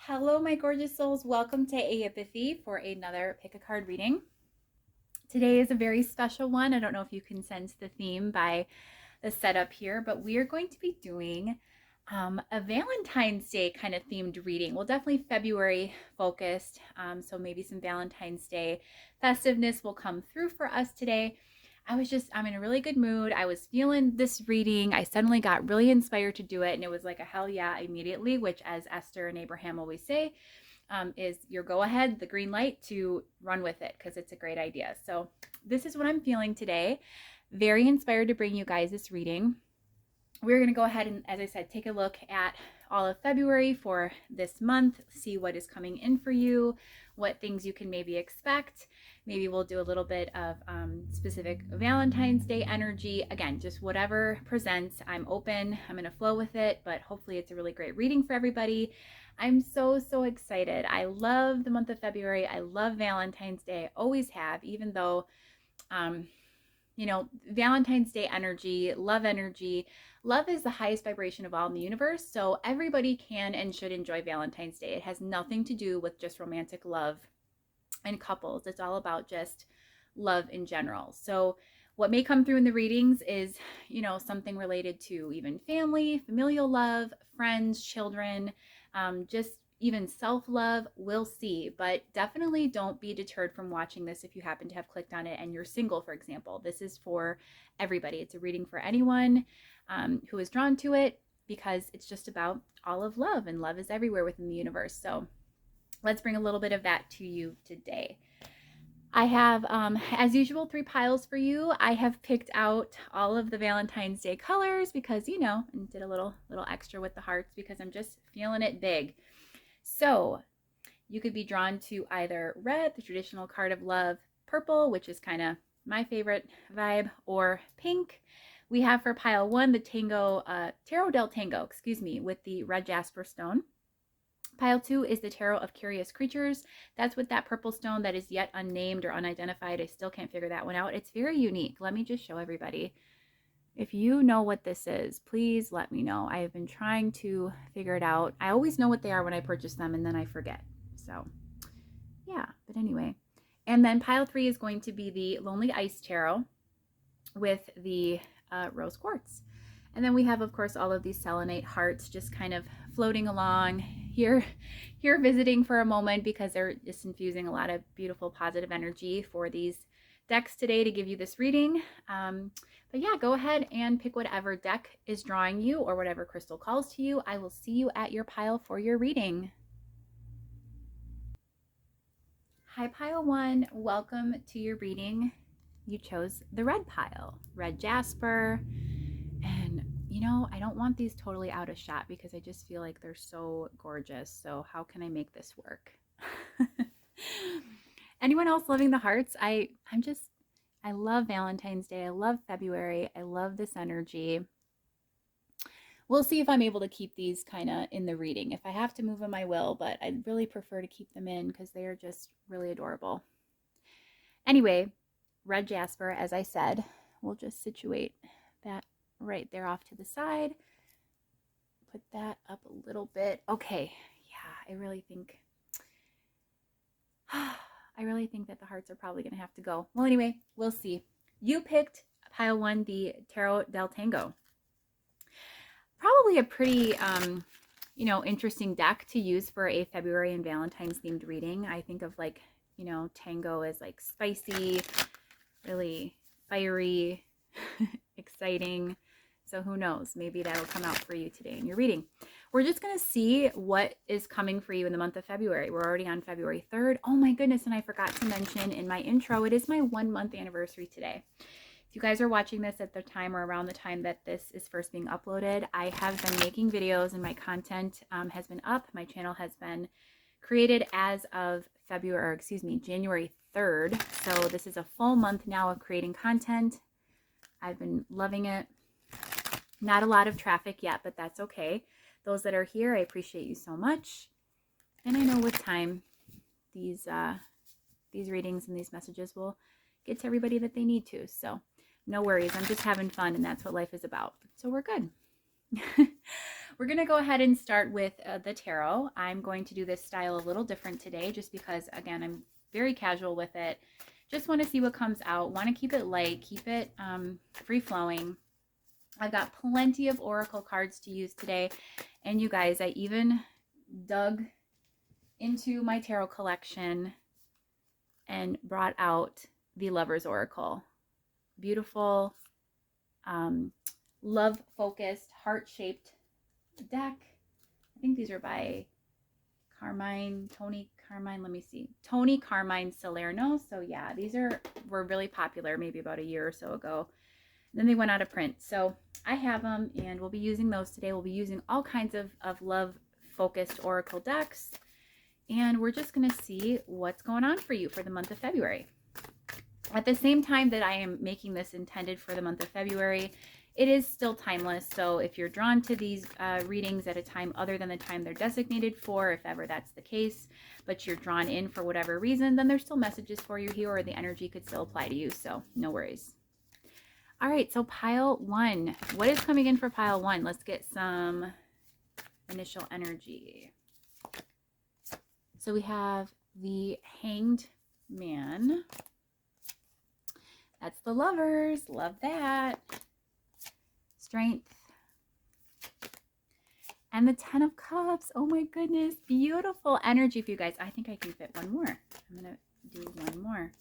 Hello, my gorgeous souls. Welcome to Aeipathy for another pick a card reading. Today is a very special one. I don't know if you can sense the theme by the setup here, but we are going to be doing a Valentine's Day kind of themed reading. Well, definitely February focused, so maybe some Valentine's Day festiveness will come through for us today. I'm in a really good mood. I was feeling this reading. I suddenly got really inspired to do it, and it was like a hell yeah immediately, which, as Esther and Abraham always say, is your go ahead, the green light to run with it because it's a great idea. So, this is what I'm feeling today. Very inspired to bring you guys this reading. We're going to go ahead and, as I said, take a look at all of February for this month, see what is coming in for you, what things you can maybe expect. Maybe we'll do a little bit of specific Valentine's Day energy. Again, just whatever presents. I'm open. I'm going to flow with it, but hopefully it's a really great reading for everybody. I'm so excited. I love the month of February. I love Valentine's Day. I always have, even though Valentine's Day energy, love energy. Love is the highest vibration of all in the universe. So everybody can and should enjoy Valentine's Day. It has nothing to do with just romantic love and couples. It's all about just love in general. So what may come through in the readings is, something related to even family, familial love, friends, children, just even self-love. We'll see, but definitely don't be deterred from watching this if you happen to have clicked on it and you're single, for example. This is for everybody. It's a reading for anyone who is drawn to it, because it's just about all of love, and love is everywhere within the universe. So let's bring a little bit of that to you today. I have, as usual, 3 piles for you. I have picked out all of the Valentine's Day colors because, and did a little extra with the hearts because I'm just feeling it big. So you could be drawn to either red, the traditional card of love, purple, which is kind of my favorite vibe, or pink. We have for pile 1 the Tarot del Tango, with the red jasper stone. Pile 2 is the Tarot of Curious Creatures. That's with that purple stone that is yet unnamed or unidentified. I still can't figure that one out. It's very unique. Let me just show everybody. If you know what this is, please let me know. I have been trying to figure it out. I always know what they are when I purchase them, and then I forget. So, yeah. But anyway. And then pile 3 is going to be the Lonely Ice Tarot with the rose quartz. And then we have, of course, all of these selenite hearts just kind of floating along here visiting for a moment because they're just infusing a lot of beautiful positive energy for these decks today to give you this reading. But yeah, go ahead and pick whatever deck is drawing you or whatever crystal calls to you. I will see you at your pile for your reading. Hi, pile 1. Welcome to your reading. You chose the red pile, red jasper. And I don't want these totally out of shot because I just feel like they're so gorgeous. So how can I make this work? Anyone else loving the hearts? I love Valentine's Day. I love February. I love this energy. We'll see if I'm able to keep these kind of in the reading. If I have to move them, I will, but I'd really prefer to keep them in because they are just really adorable. Anyway, red jasper, as I said, we'll just situate that right there off to the side. Put that up a little bit. Okay, yeah, I really think that the hearts are probably going to have to go. Well, anyway, we'll see. You picked pile 1, the Tarot del Tango. Probably a pretty, interesting deck to use for a February and Valentine's themed reading. I think of Tango as like spicy, really fiery, exciting. So who knows? Maybe that'll come out for you today in your reading. We're just going to see what is coming for you in the month of February. We're already on February 3rd. Oh my goodness, and I forgot to mention in my intro, it is my 1-month anniversary today. If you guys are watching this at the time or around the time that this is first being uploaded, I have been making videos and my content has been up. My channel has been created as of January 3rd. So this is a full month now of creating content. I've been loving it. Not a lot of traffic yet, but that's okay. Those that are here, I appreciate you so much. And I know with time, these readings and these messages will get to everybody that they need to. So no worries. I'm just having fun, and that's what life is about. So we're good. we're going to go ahead and start with the tarot. I'm going to do this style a little different today just because, again, I'm very casual with it. Just want to see what comes out. Want to keep it light, keep it free-flowing. I've got plenty of oracle cards to use today. And you guys, I even dug into my tarot collection and brought out the Lover's Oracle. Beautiful, love-focused, heart-shaped deck. I think these are by Tony Carmine, let me see. Tony Carmine Salerno. So yeah, these were really popular maybe about a year or so ago. Then they went out of print. So I have them and we'll be using those today. We'll be using all kinds of love-focused oracle decks. And we're just going to see what's going on for you for the month of February. At the same time that I am making this intended for the month of February, it is still timeless. So if you're drawn to these readings at a time other than the time they're designated for, if ever that's the case, but you're drawn in for whatever reason, then there's still messages for you here, or the energy could still apply to you. So no worries. All right, so pile one. What is coming in for pile one? Let's get some initial energy. So we have the Hanged Man. That's the Lovers. Love that. Strength. And the Ten of Cups. Oh my goodness. Beautiful energy for you guys. I think I can fit one more. I'm going to do one more.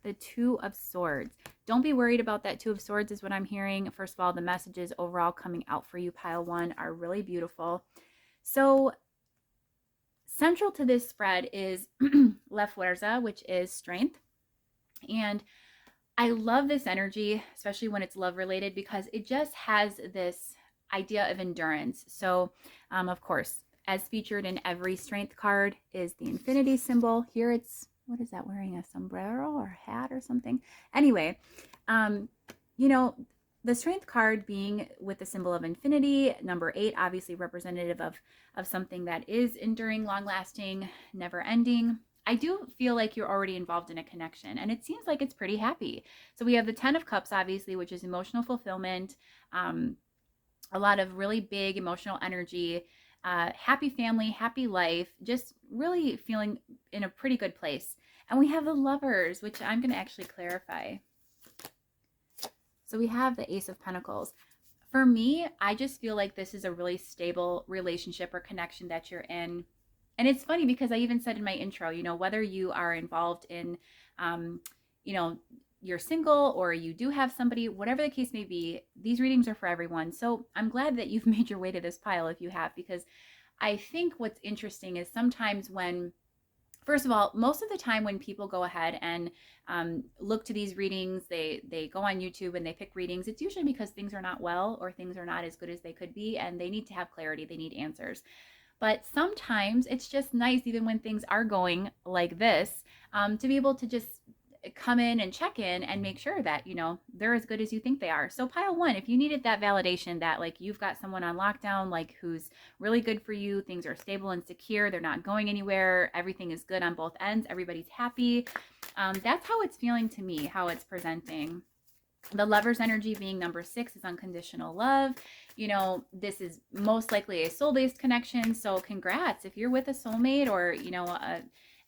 The Two of Swords. Don't be worried about that Two of Swords is what I'm hearing. First of all, the messages overall coming out for you, pile one, are really beautiful. So central to this spread is La Fuerza, which is strength. And I love this energy, especially when it's love related, because it just has this idea of endurance. So, of course, as featured in every strength card is the infinity symbol. Here it's, what is that, wearing a sombrero or hat or something? Anyway, you know, the strength card being with the symbol of infinity, number 8, obviously representative of something that is enduring, long-lasting, never-ending. I do feel like you're already involved in a connection, and it seems like it's pretty happy. So we have the Ten of Cups, obviously, which is emotional fulfillment, a lot of really big emotional energy, happy family, happy life, just really feeling in a pretty good place. And we have the Lovers, which I'm going to actually clarify. So we have the Ace of Pentacles. For me, I just feel like this is a really stable relationship or connection that you're in. And it's funny because I even said in my intro, you know, whether you are involved in, you know, you're single or you do have somebody, whatever the case may be, these readings are for everyone. So I'm glad that you've made your way to this pile if you have, because I think what's interesting is sometimes when, first of all, most of the time when people go ahead and look to these readings, they go on YouTube and they pick readings, it's usually because things are not well or things are not as good as they could be, and they need to have clarity, they need answers. But sometimes it's just nice, even when things are going like this, to be able to just come in and check in and make sure that, you know, they're as good as you think they are. So pile one, if you needed that validation that like you've got someone on lockdown, like who's really good for you, things are stable and secure, they're not going anywhere, everything is good on both ends, everybody's happy. That's how it's feeling to me, how it's presenting. The Lover's energy being number 6 is unconditional love. You know, this is most likely a soul-based connection. So congrats if you're with a soulmate or, you know,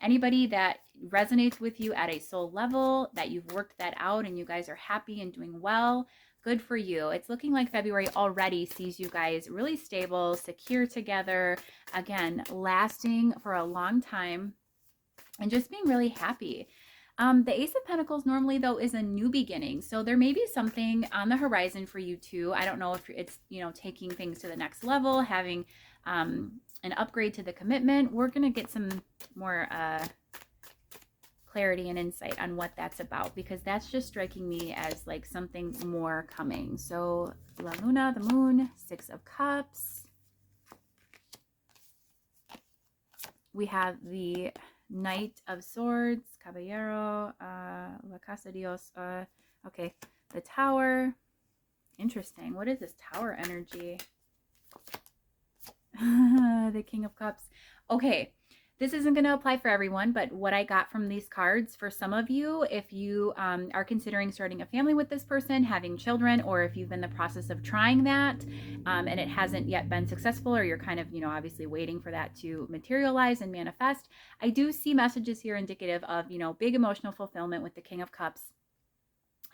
anybody that resonates with you at a soul level, that you've worked that out and you guys are happy and doing well. Good for you. It's looking like February already sees you guys really stable, secure together, again, lasting for a long time and just being really happy. The Ace of Pentacles normally, though, is a new beginning. So there may be something on the horizon for you, too. I don't know if it's, you know, taking things to the next level, having an upgrade to the commitment. We're going to get some more clarity and insight on what that's about, because that's just striking me as like something more coming. So La Luna, the Moon, 6 of Cups. We have the Knight of Swords, Caballero, La Casa Dios, okay, the Tower. Interesting. What is this Tower energy? The King of Cups. Okay, This isn't going to apply for everyone, but what I got from these cards, for some of you, if you are considering starting a family with this person, having children, or if you've been in the process of trying that and it hasn't yet been successful, or you're kind of, obviously waiting for that to materialize and manifest, I do see messages here indicative of, big emotional fulfillment with the King of Cups.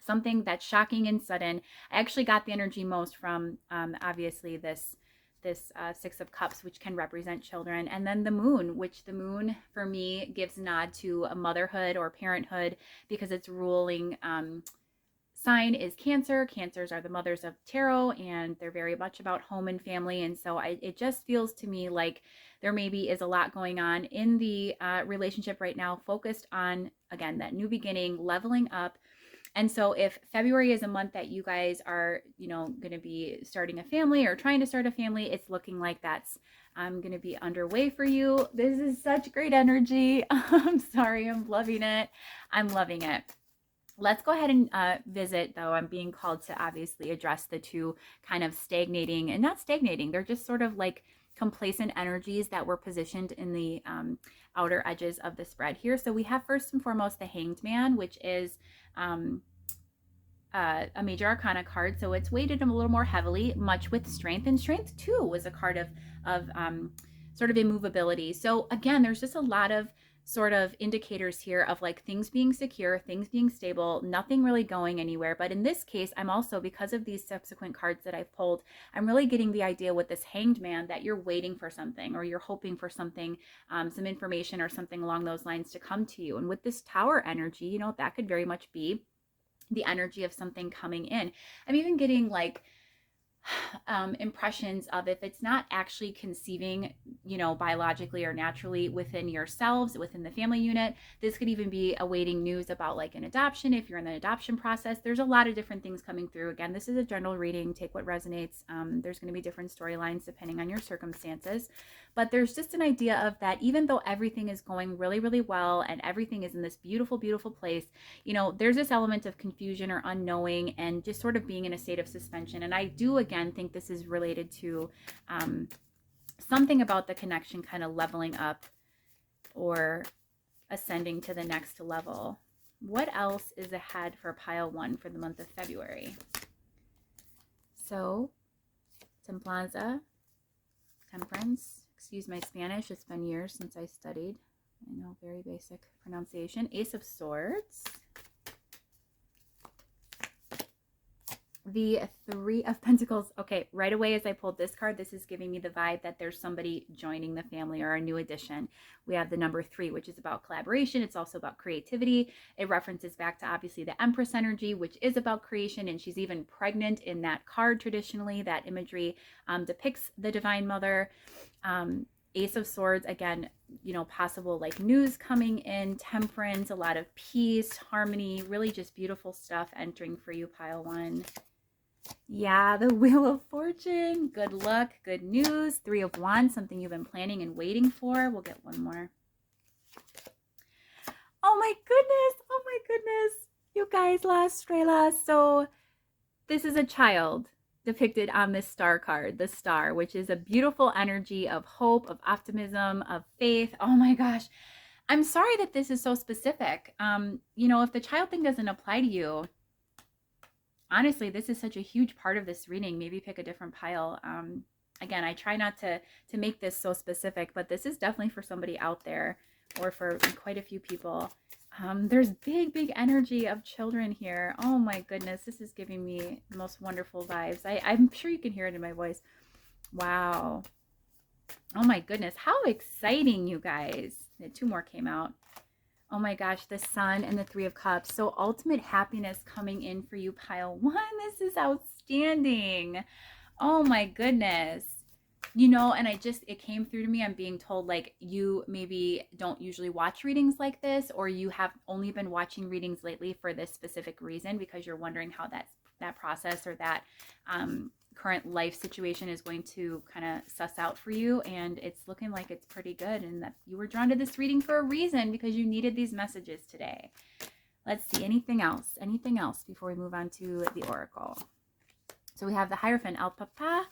Something that's shocking and sudden. I actually got the energy most from, obviously, this Six of Cups, which can represent children, and then the moon, which the moon for me gives nod to a motherhood or parenthood, because its ruling sign is Cancer. Cancers are the mothers of tarot, and they're very much about home and family. And so it just feels to me like there maybe is a lot going on in the relationship right now, focused on, again, that new beginning, leveling up. And so if February is a month that you guys are, going to be starting a family or trying to start a family, it's looking like that's going to be underway for you. This is such great energy. I'm sorry. I'm loving it. I'm loving it. Let's go ahead and visit, though. I'm being called to obviously address the two kind of stagnating, and not stagnating. They're just sort of like complacent energies that were positioned in the outer edges of the spread here. So we have first and foremost the Hanged Man, which is a major arcana card, so it's weighted a little more heavily, much with strength, and strength too was a card of sort of immovability. So again, there's just a lot of sort of indicators here of like things being secure, things being stable, nothing really going anywhere. But in this case, I'm also, because of these subsequent cards that I've pulled, I'm really getting the idea with this Hanged Man that you're waiting for something, or you're hoping for something, some information or something along those lines to come to you. And with this Tower energy, that could very much be the energy of something coming in. I'm even getting like impressions of, if it's not actually conceiving, biologically or naturally within yourselves, within the family unit, this could even be awaiting news about like an adoption. If you're in the adoption process, there's a lot of different things coming through. Again, this is a general reading. Take what resonates. There's going to be different storylines depending on your circumstances, but there's just an idea of that, even though everything is going really, really well and everything is in this beautiful, beautiful place, there's this element of confusion or unknowing and just sort of being in a state of suspension. And I do, again, think this is related to something about the connection kind of leveling up or ascending to the next level. What else is ahead for pile one for the month of February? So, Templanza, Temperance. Excuse my Spanish, it's been years since I studied. I know, very basic pronunciation. Ace of Swords. The Three of Pentacles. Okay, right away as I pulled this card, this is giving me the vibe that there's somebody joining the family or a new addition. We have the number 3, which is about collaboration. It's also about creativity. It references back to obviously the Empress energy, which is about creation, and she's even pregnant in that card traditionally. That imagery depicts the Divine Mother. Ace of Swords, again, possible like news coming in, temperance, a lot of peace, harmony, really just beautiful stuff entering for you, pile one. Yeah, the Wheel of Fortune. Good luck, good news. 3 of Wands, something you've been planning and waiting for. We'll get one more. Oh my goodness. Oh my goodness. You guys, La Estrella. So this is a child depicted on this star card, the star, which is a beautiful energy of hope, of optimism, of faith. Oh my gosh. I'm sorry that this is so specific. If the child thing doesn't apply to you, honestly, this is such a huge part of this reading. Maybe pick a different pile. Again, I try not to make this so specific, but this is definitely for somebody out there, or for quite a few people. There's big, big energy of children here. Oh my goodness, this is giving me the most wonderful vibes. I'm sure you can hear it in my voice. Wow. Oh my goodness, how exciting, you guys. 2 more came out. Oh my gosh, the Sun and the 3 of Cups. So ultimate happiness coming in for you, pile one. This is outstanding. Oh my goodness. And it came through to me. I'm being told like you maybe don't usually watch readings like this, or you have only been watching readings lately for this specific reason, because you're wondering how that process or that current life situation is going to kind of suss out for you. And it's looking like it's pretty good, and that you were drawn to this reading for a reason, because you needed these messages today. Let's see, anything else before we move on to the Oracle. So we have the Hierophant, Aeipathy,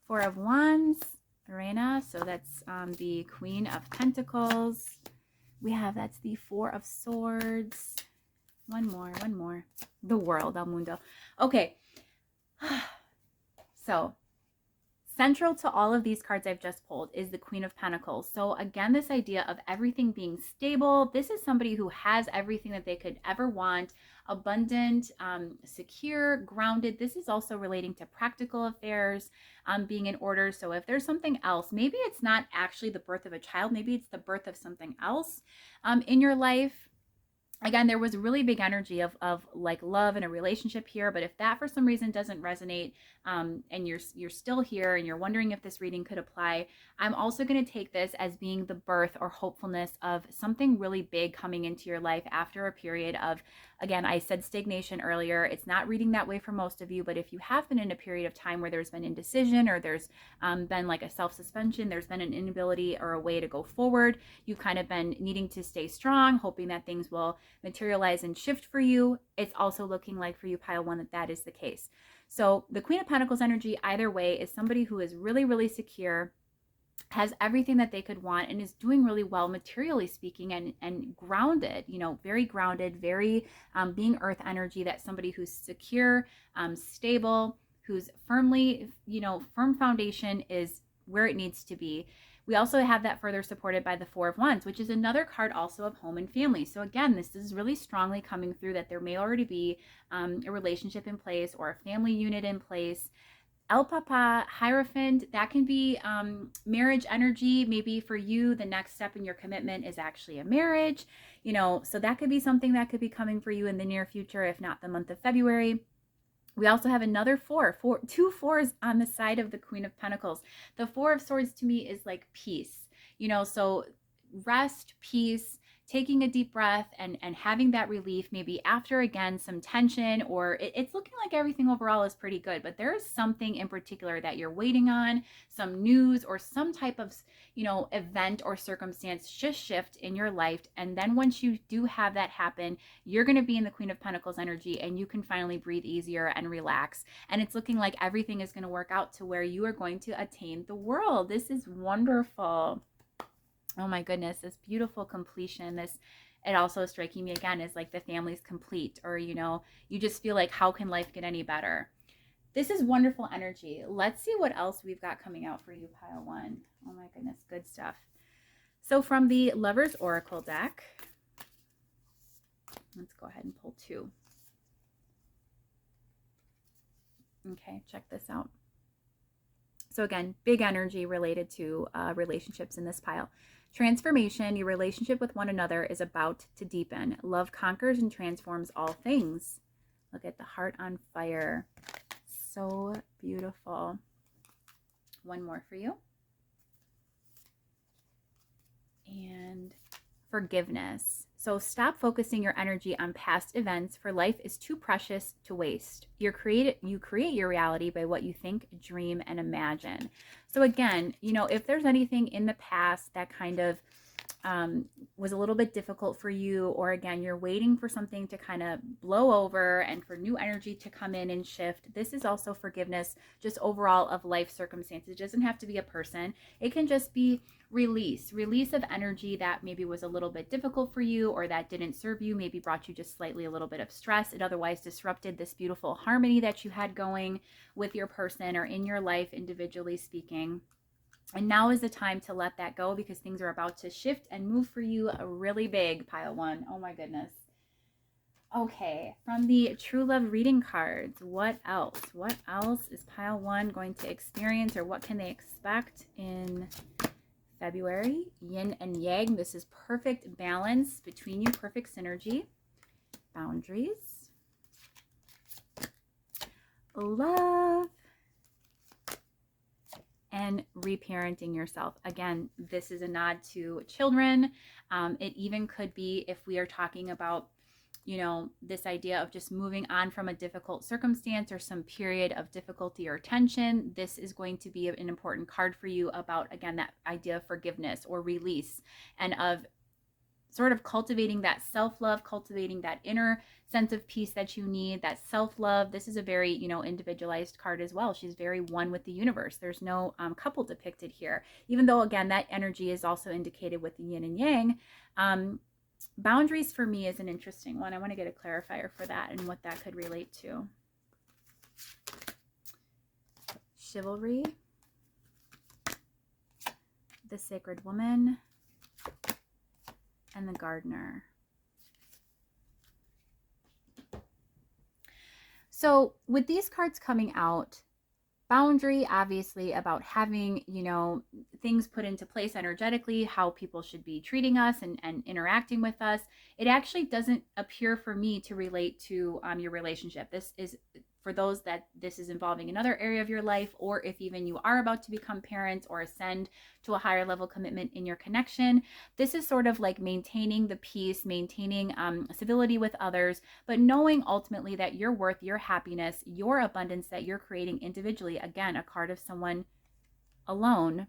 4 of Wands, Reina. So that's the Queen of Pentacles. We have, that's the Four of Swords. One more. The World, El Mundo. Okay. So central to all of these cards I've just pulled is the Queen of Pentacles. So again, this idea of everything being stable. This is somebody who has everything that they could ever want, abundant, secure, grounded. This is also relating to practical affairs, being in order. So if there's something else, maybe it's not actually the birth of a child, maybe it's the birth of something else in your life. Again, there was really big energy of like love and a relationship here, but if that for some reason doesn't resonate, and you're still here and you're wondering if this reading could apply, I'm also going to take this as being the birth or hopefulness of something really big coming into your life after a period of, again, I said stagnation earlier. It's not reading that way for most of you, but if you have been in a period of time where there's been indecision, or there's been like a self-suspension, there's been an inability or a way to go forward, you've kind of been needing to stay strong, hoping that things will materialize and shift for you. It's also looking like for you, pile one, that that is the case. So the Queen of Pentacles energy, either way, is somebody who is really, really secure, has everything that they could want, and is doing really well materially speaking, and grounded, very grounded, very being earth energy. That's somebody who's secure, stable, who's firmly, firm foundation is where it needs to be. We also have that further supported by the Four of Wands, which is another card also of home and family. So again, this is really strongly coming through that there may already be a relationship in place or a family unit in place. Aeipathy, Hierophant, that can be marriage energy. Maybe for you, the next step in your commitment is actually a marriage, so that could be something that could be coming for you in the near future, if not the month of February. We also have another two fours on the side of the Queen of Pentacles. The Four of Swords to me is like peace, so rest, peace, taking a deep breath and having that relief, maybe after, again, some tension, or it's looking like everything overall is pretty good, but there is something in particular that you're waiting on, some news or some type of, event or circumstance just shift in your life. And then once you do have that happen, you're going to be in the Queen of Pentacles energy, and you can finally breathe easier and relax. And it's looking like everything is going to work out to where you are going to attain the world. This is wonderful. Oh my goodness, this beautiful completion. It also striking me again is like the family's complete, or, you just feel like, how can life get any better? This is wonderful energy. Let's see what else we've got coming out for you, pile one. Oh my goodness, good stuff. So from the Lover's Oracle deck, let's go ahead and pull two. Okay, check this out. So again, big energy related to relationships in this pile. Transformation, your relationship with one another is about to deepen. Love conquers and transforms all things. Look at the heart on fire. So beautiful. One more for you. And forgiveness. So stop focusing your energy on past events, for life is too precious to waste. You create your reality by what you think, dream, and imagine. So again, if there's anything in the past that kind of was a little bit difficult for you, or again, you're waiting for something to kind of blow over and for new energy to come in and shift, this is also forgiveness, just overall of life circumstances. It doesn't have to be a person. It can just be release of energy that maybe was a little bit difficult for you, or that didn't serve you, maybe brought you just slightly a little bit of stress. It otherwise disrupted this beautiful harmony that you had going with your person or in your life, individually speaking. And now is the time to let that go, because things are about to shift and move for you really big, pile one. Oh my goodness. Okay, from the True Love reading cards, what else? What else is pile one going to experience, or what can they expect in February? Yin and Yang. This is perfect balance between you, perfect synergy. Boundaries. Love. And reparenting yourself. Again, this is a nod to children. It even could be if we are talking about, this idea of just moving on from a difficult circumstance or some period of difficulty or tension. This is going to be an important card for you about, again, that idea of forgiveness or release, and of sort of cultivating that self-love, cultivating that inner sense of peace that you need, that self-love. This is a very, individualized card as well. She's very one with the universe. There's no couple depicted here, even though, again, that energy is also indicated with the yin and yang. Boundaries for me is an interesting one. I want to get a clarifier for that and what that could relate to. Chivalry, the Sacred Woman, and the Gardener. So with these cards coming out, boundary, obviously, about having, things put into place energetically, how people should be treating us and interacting with us. It actually doesn't appear for me to relate to your relationship. This is for those that this is involving another area of your life, or if even you are about to become parents or ascend to a higher level commitment in your connection. This is sort of like maintaining the peace, maintaining civility with others, but knowing ultimately that your worth, your happiness, your abundance that you're creating individually, again, a card of someone alone,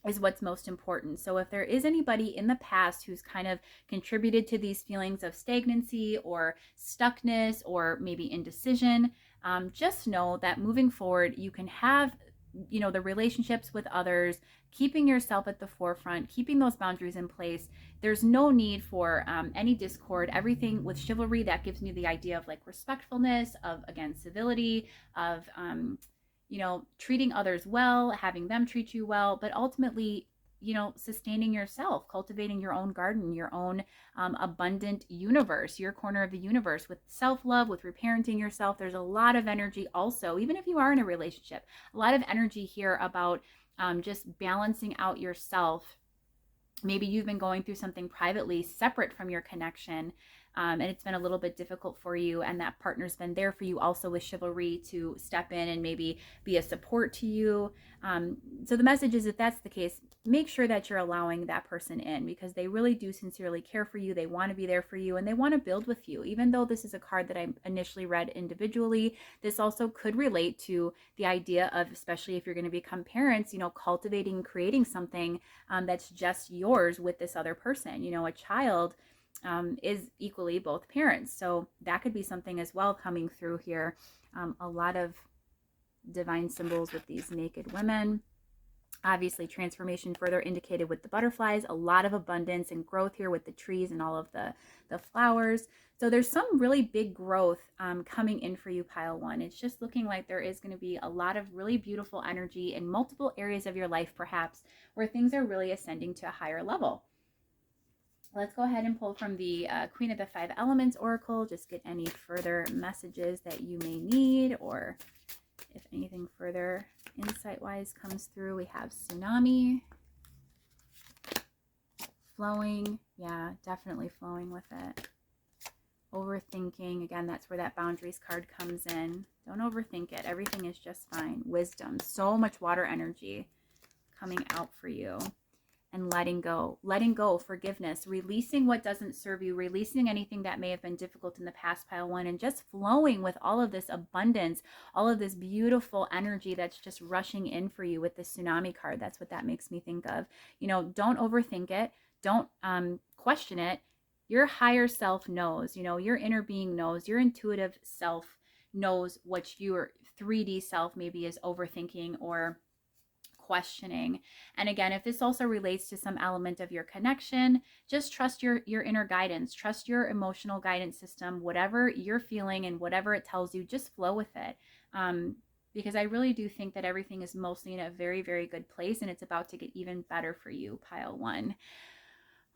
is what's most important. So if there is anybody in the past who's kind of contributed to these feelings of stagnancy or stuckness or maybe indecision, just know that moving forward, you can have, the relationships with others, keeping yourself at the forefront, keeping those boundaries in place. There's no need for any discord. Everything with chivalry, that gives me the idea of like respectfulness, of, again, civility, of, treating others well, having them treat you well, but ultimately, sustaining yourself, cultivating your own garden, your own abundant universe, your corner of the universe with self-love, with reparenting yourself. There's a lot of energy also, even if you are in a relationship, a lot of energy here about just balancing out yourself. Maybe you've been going through something privately separate from your connection, and it's been a little bit difficult for you, and that partner's been there for you also with chivalry to step in and maybe be a support to you. So the message is, if that's the case, make sure that you're allowing that person in, because they really do sincerely care for you. They want to be there for you, and they want to build with you. Even though this is a card that I initially read individually, this also could relate to the idea of, especially if you're going to become parents, cultivating, creating something that's just yours with this other person. A child is equally both parents. So that could be something as well coming through here. A lot of divine symbols with these naked women. Obviously, transformation further indicated with the butterflies. A lot of abundance and growth here with the trees and all of the flowers. So there's some really big growth coming in for you, pile one. It's just looking like there is going to be a lot of really beautiful energy in multiple areas of your life, perhaps, where things are really ascending to a higher level. Let's go ahead and pull from the Queen of the Five Elements Oracle. Just get any further messages that you may need, or if anything further insight-wise comes through. We have tsunami, flowing. Yeah, definitely flowing with it. Overthinking. Again, that's where that boundaries card comes in. Don't overthink it. Everything is just fine. Wisdom. So much water energy coming out for you. And letting go, forgiveness, releasing what doesn't serve you, releasing anything that may have been difficult in the past, pile one, and just flowing with all of this abundance, all of this beautiful energy that's just rushing in for you with the tsunami card. That's what that makes me think of. Don't overthink it. Don't question it. Your higher self knows, your inner being knows, your intuitive self knows what your 3D self maybe is overthinking or questioning. And again, if this also relates to some element of your connection, just trust your inner guidance, trust your emotional guidance system. Whatever you're feeling and whatever it tells you, just flow with it. Because I really do think that everything is mostly in a very, very good place, and it's about to get even better for you, pile one.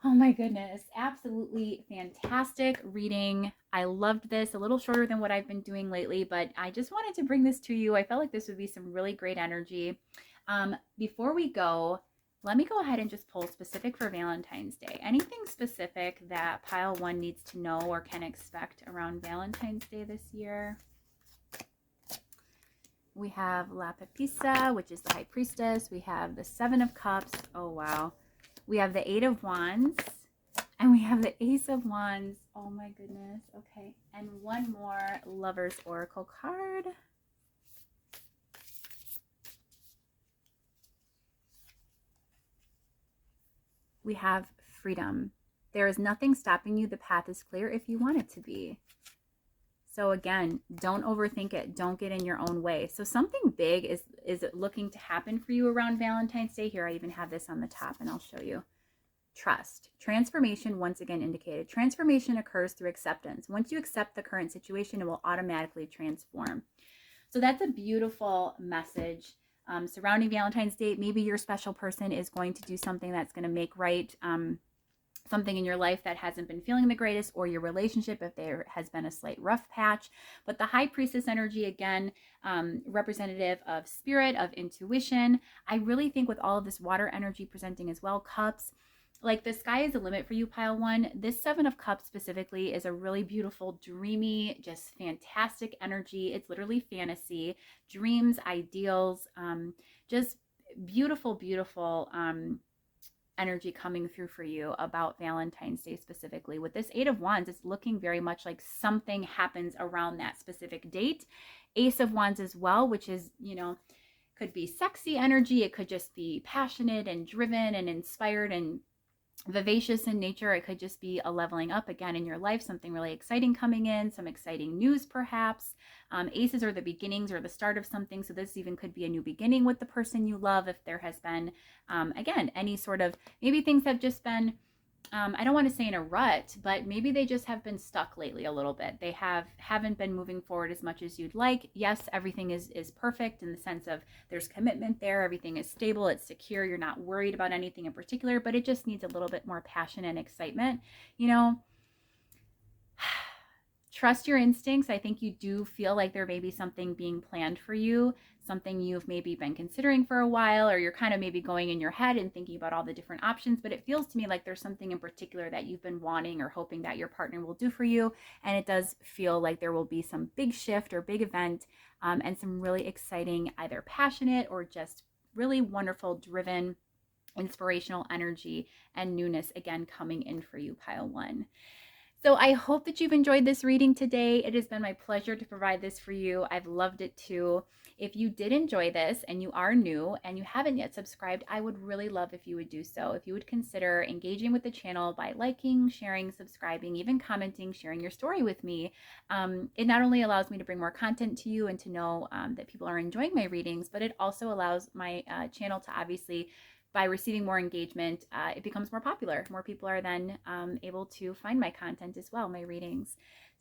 Oh my goodness, absolutely fantastic reading. I loved this. A little shorter than what I've been doing lately, but I just wanted to bring this to you. I felt like this would be some really great energy. Before we go, let me go ahead and just pull specific for Valentine's Day. Anything specific that pile one needs to know or can expect around Valentine's Day this year? We have Aeipathy, which is the High Priestess. We have the Seven of Cups. Oh, wow. We have the Eight of Wands. And we have the Ace of Wands. Oh, my goodness. Okay. And one more Lover's Oracle card. We have freedom. There is nothing stopping you. The path is clear if you want it to be. So again, don't overthink it. Don't get in your own way. So something big is looking to happen for you around Valentine's Day. Here, I even have this on the top and I'll show you. Trust. Transformation, once again indicated. Transformation occurs through acceptance. Once you accept the current situation, it will automatically transform. So that's a beautiful message surrounding Valentine's Day. Maybe your special person is going to do something that's going to make right something in your life that hasn't been feeling the greatest, or your relationship if there has been a slight rough patch. But the High Priestess energy, again, representative of spirit, of intuition. I really think with all of this water energy presenting as well, cups, like the sky is the limit for you, pile one. This Seven of Cups specifically is a really beautiful, dreamy, just fantastic energy. It's literally fantasy, dreams, ideals, just beautiful, beautiful energy coming through for you about Valentine's Day specifically. With this Eight of Wands, it's looking very much like something happens around that specific date. Ace of Wands as well, which is, you know, could be sexy energy. It could just be passionate and driven and inspired and vivacious in nature. It could just be a leveling up again in your life, something really exciting coming in, some exciting news perhaps. Aces are the beginnings or the start of something, so this even could be a new beginning with the person you love if there has been again any sort of, maybe things have just been I don't want to say in a rut, but maybe they just have been stuck lately a little bit. They haven't been moving forward as much as you'd like. Yes, everything is perfect in the sense of there's commitment there, everything is stable, it's secure, you're not worried about anything in particular, but it just needs a little bit more passion and excitement. You know, trust your instincts. I think you do feel like there may be something being planned for you, something you've maybe been considering for a while, or you're kind of maybe going in your head and thinking about all the different options, but it feels to me like there's something in particular that you've been wanting or hoping that your partner will do for you. And it does feel like there will be some big shift or big event and some really exciting, either passionate or just really wonderful, driven, inspirational energy and newness again coming in for you, pile one. So I hope that you've enjoyed this reading today. It has been my pleasure to provide this for you. I've loved it too. If you did enjoy this and you are new and you haven't yet subscribed, I would really love if you would do so. If you would consider engaging with the channel by liking, sharing, subscribing, even commenting, sharing your story with me. It not only allows me to bring more content to you and to know that people are enjoying my readings, but it also allows my channel to obviously, by receiving more engagement, it becomes more popular. More people are then able to find my content as well, my readings.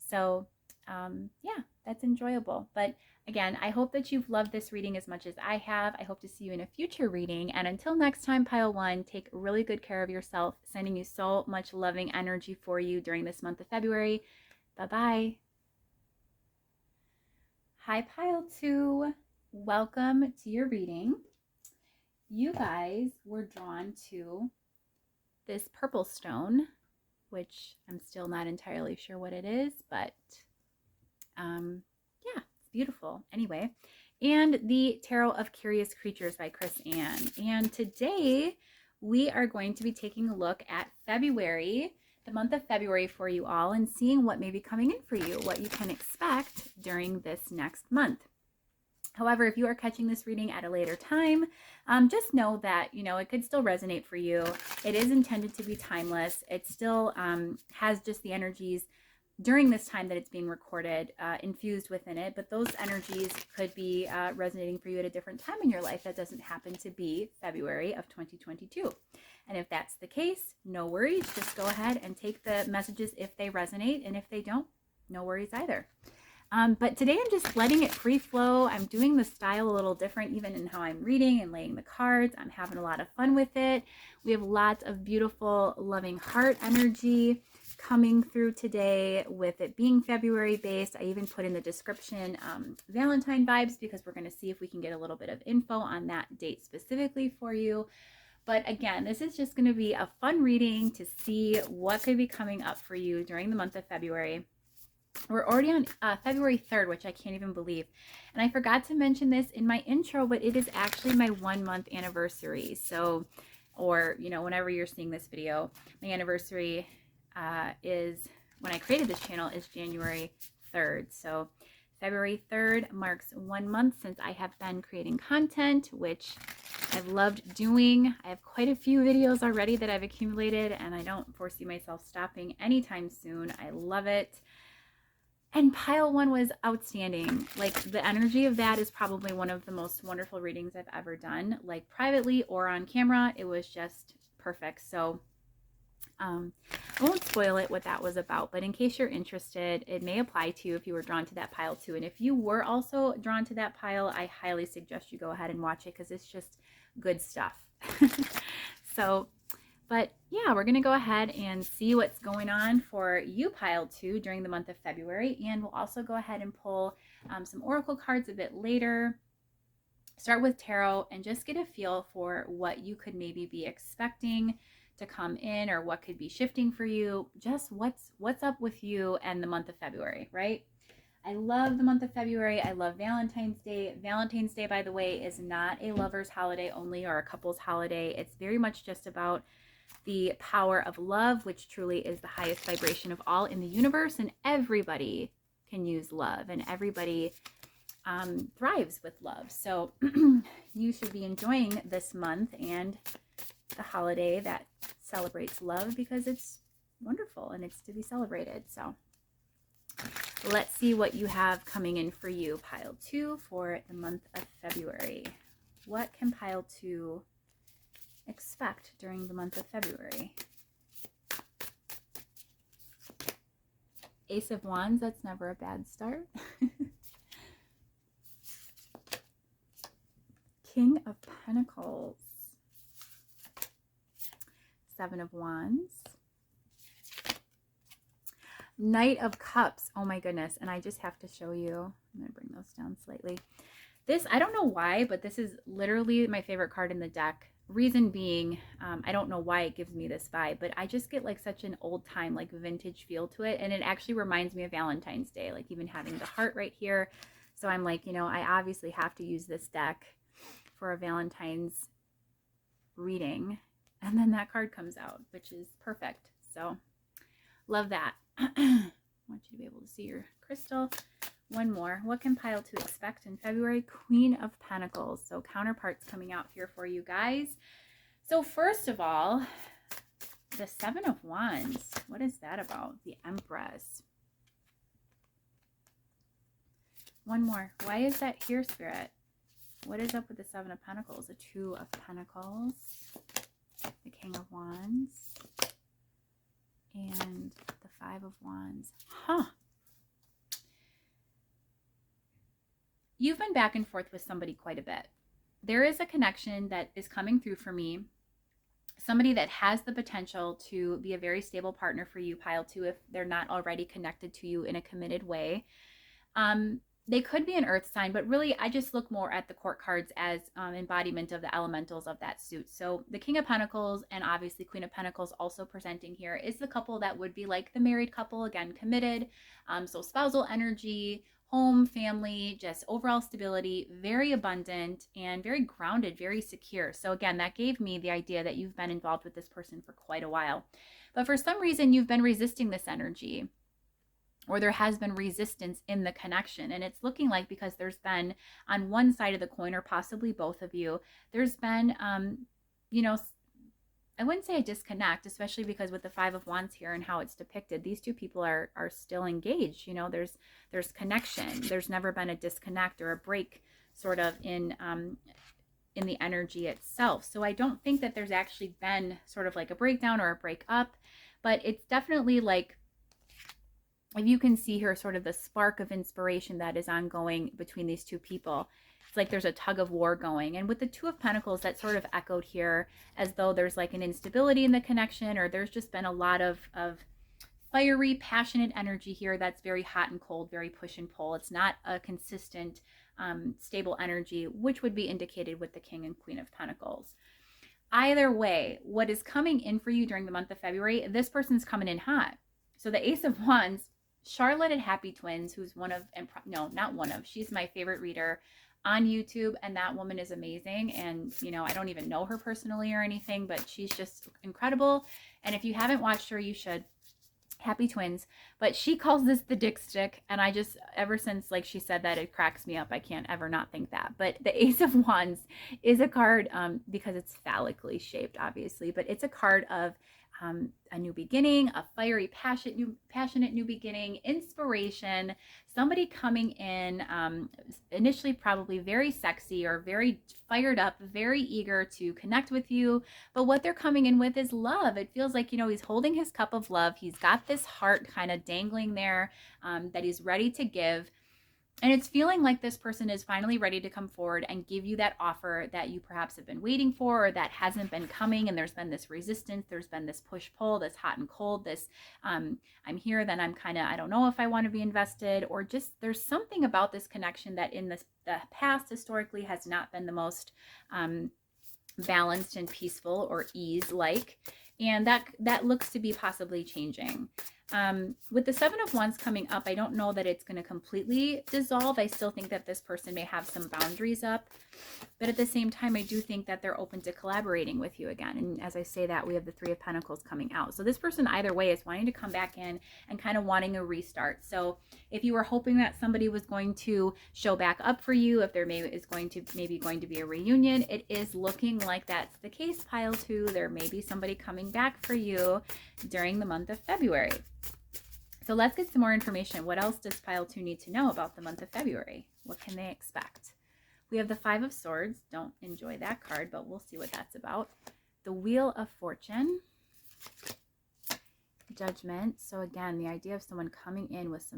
So yeah, that's enjoyable. But again, I hope that you've loved this reading as much as I have. I hope to see you in a future reading. And until next time, pile one, take really good care of yourself. Sending you so much loving energy for you during this month of February. Bye-bye. Hi, pile two. Welcome to your reading. You guys were drawn to this purple stone, which I'm still not entirely sure what it is, but yeah, it's beautiful. Anyway, and the Tarot of Curious Creatures by Chris Ann. And today we are going to be taking a look at February, the month of February for you all, and seeing what may be coming in for you, what you can expect during this next month. However, if you are catching this reading at a later time, just know that, you know, it could still resonate for you. It is intended to be timeless. It still has just the energies during this time that it's being recorded infused within it, but those energies could be resonating for you at a different time in your life that doesn't happen to be February of 2022. And if that's the case, no worries. Just go ahead and take the messages if they resonate, and if they don't, no worries either. But today I'm just letting it free flow. I'm doing the style a little different even in how I'm reading and laying the cards. I'm having a lot of fun with it. We have lots of beautiful, loving heart energy coming through today with it being February based. I even put in the description Valentine vibes because we're going to see if we can get a little bit of info on that date specifically for you. But again, this is just going to be a fun reading to see what could be coming up for you during the month of February. We're already on February 3rd, which I can't even believe. And I forgot to mention this in my intro, but it is actually my 1 month anniversary. So, or, you know, whenever you're seeing this video, my anniversary is, when I created this channel, is January 3rd. So February 3rd marks 1 month since I have been creating content, which I've loved doing. I have quite a few videos already that I've accumulated, and I don't foresee myself stopping anytime soon. I love it. And pile 1 was outstanding. Like, the energy of that is probably one of the most wonderful readings I've ever done, like privately or on camera. It was just perfect. So I won't spoil it what that was about, but in case you're interested, it may apply to you if you were drawn to that pile too. And if you were also drawn to that pile, I highly suggest you go ahead and watch it because it's just good stuff. So, but yeah, we're going to go ahead and see what's going on for you, pile 2, during the month of February. And we'll also go ahead and pull some oracle cards a bit later. Start with tarot and just get a feel for what you could maybe be expecting to come in, or what could be shifting for you. Just what's up with you and the month of February, right? I love the month of February. I love Valentine's Day. Valentine's Day, by the way, is not a lover's holiday only or a couple's holiday. It's very much just about the power of love, which truly is the highest vibration of all in the universe, and everybody can use love, and everybody thrives with love. So you should be enjoying this month and the holiday that celebrates love, because it's wonderful and it's to be celebrated. So let's see what you have coming in for you, pile 2, for the month of February. What can pile 2 expect during the month of February? Ace of Wands, that's never a bad start. King of Pentacles. 7 of Wands. Knight of Cups. Oh my goodness. And I just have to show you. I'm going to bring those down slightly. This, I don't know why, but this is literally my favorite card in the deck. Reason being, I don't know why it gives me this vibe, but I just get like such an old time, like vintage feel to it. And it actually reminds me of Valentine's Day, like even having the heart right here. So I'm like, you know, I obviously have to use this deck for a Valentine's reading. And then that card comes out, which is perfect. So love that. I want you to be able to see your crystal. One more. What can pile 2 expect in February? Queen of Pentacles. So counterparts coming out here for you guys. So first of all, the 7 of Wands. What is that about? The Empress. One more. Why is that here, Spirit? What is up with the 7 of Pentacles? The 2 of Pentacles. The King of Wands. And the 5 of Wands. Huh. You've been back and forth with somebody quite a bit. There is a connection that is coming through for me. Somebody that has the potential to be a very stable partner for you, pile 2, if they're not already connected to you in a committed way. They could be an earth sign, but really I just look more at the court cards as embodiment of the elementals of that suit. So the King of Pentacles and obviously Queen of Pentacles also presenting here is the couple that would be like the married couple, again, committed. So spousal energy, home, family, just overall stability, very abundant and very grounded, very secure. So again, that gave me the idea that you've been involved with this person for quite a while. But for some reason, you've been resisting this energy, or there has been resistance in the connection. And it's looking like, because there's been on one side of the coin, or possibly both of you, there's been, you know, I wouldn't say a disconnect, especially because with the 5 of Wands here and how it's depicted, these two people are still engaged. You know, there's connection. There's never been a disconnect or a break sort of in the energy itself. So I don't think that there's actually been sort of like a breakdown or a breakup, but it's definitely like, if you can see here, sort of the spark of inspiration that is ongoing between these two people. It's like there's a tug of war going. And with the 2 of Pentacles, that sort of echoed here as though there's like an instability in the connection, or there's just been a lot of fiery, passionate energy here that's very hot and cold, very push and pull. It's not a consistent, stable energy, which would be indicated with the King and Queen of Pentacles. Either way, what is coming in for you during the month of February, this person's coming in hot. So the Ace of Wands, Charlotte at Happy Twins, who's one of, no, not one of, she's my favorite reader on YouTube, and that woman is amazing. And, you know, I don't even know her personally or anything, but she's just incredible. And if you haven't watched her, you should. Happy twins. But she calls this the dick stick, and I just, ever since like she said that, it cracks me up. I can't ever not think that. But the Ace of Wands is a card, because it's phallically shaped, obviously, but it's a card of a new beginning, a fiery, passionate new beginning, inspiration, somebody coming in, initially probably very sexy or very fired up, very eager to connect with you. But what they're coming in with is love. It feels like, he's holding his cup of love. He's got this heart kind of dangling there, that he's ready to give. And it's feeling like this person is finally ready to come forward and give you that offer that you perhaps have been waiting for, or that hasn't been coming. And there's been this resistance. There's been this push-pull, this hot and cold, this I'm here, then I'm kind of, I don't know if I want to be invested, or just there's something about this connection that in the past historically has not been the most balanced and peaceful or ease-like. And that looks to be possibly changing. With the Seven of Wands coming up, I don't know that it's going to completely dissolve. I still think that this person may have some boundaries up. But at the same time, I do think that they're open to collaborating with you again. And as I say that, we have the Three of Pentacles coming out. So this person either way is wanting to come back in and kind of wanting a restart. So if you were hoping that somebody was going to show back up for you, if there is going to be a reunion, it is looking like that's the case, pile two. There may be somebody coming back for you during the month of February. So let's get some more information. What else does pile two need to know about the month of February? What can they expect? We have the Five of Swords. Don't enjoy that card, but we'll see what that's about. The Wheel of Fortune. Judgment. So again, the idea of someone coming in with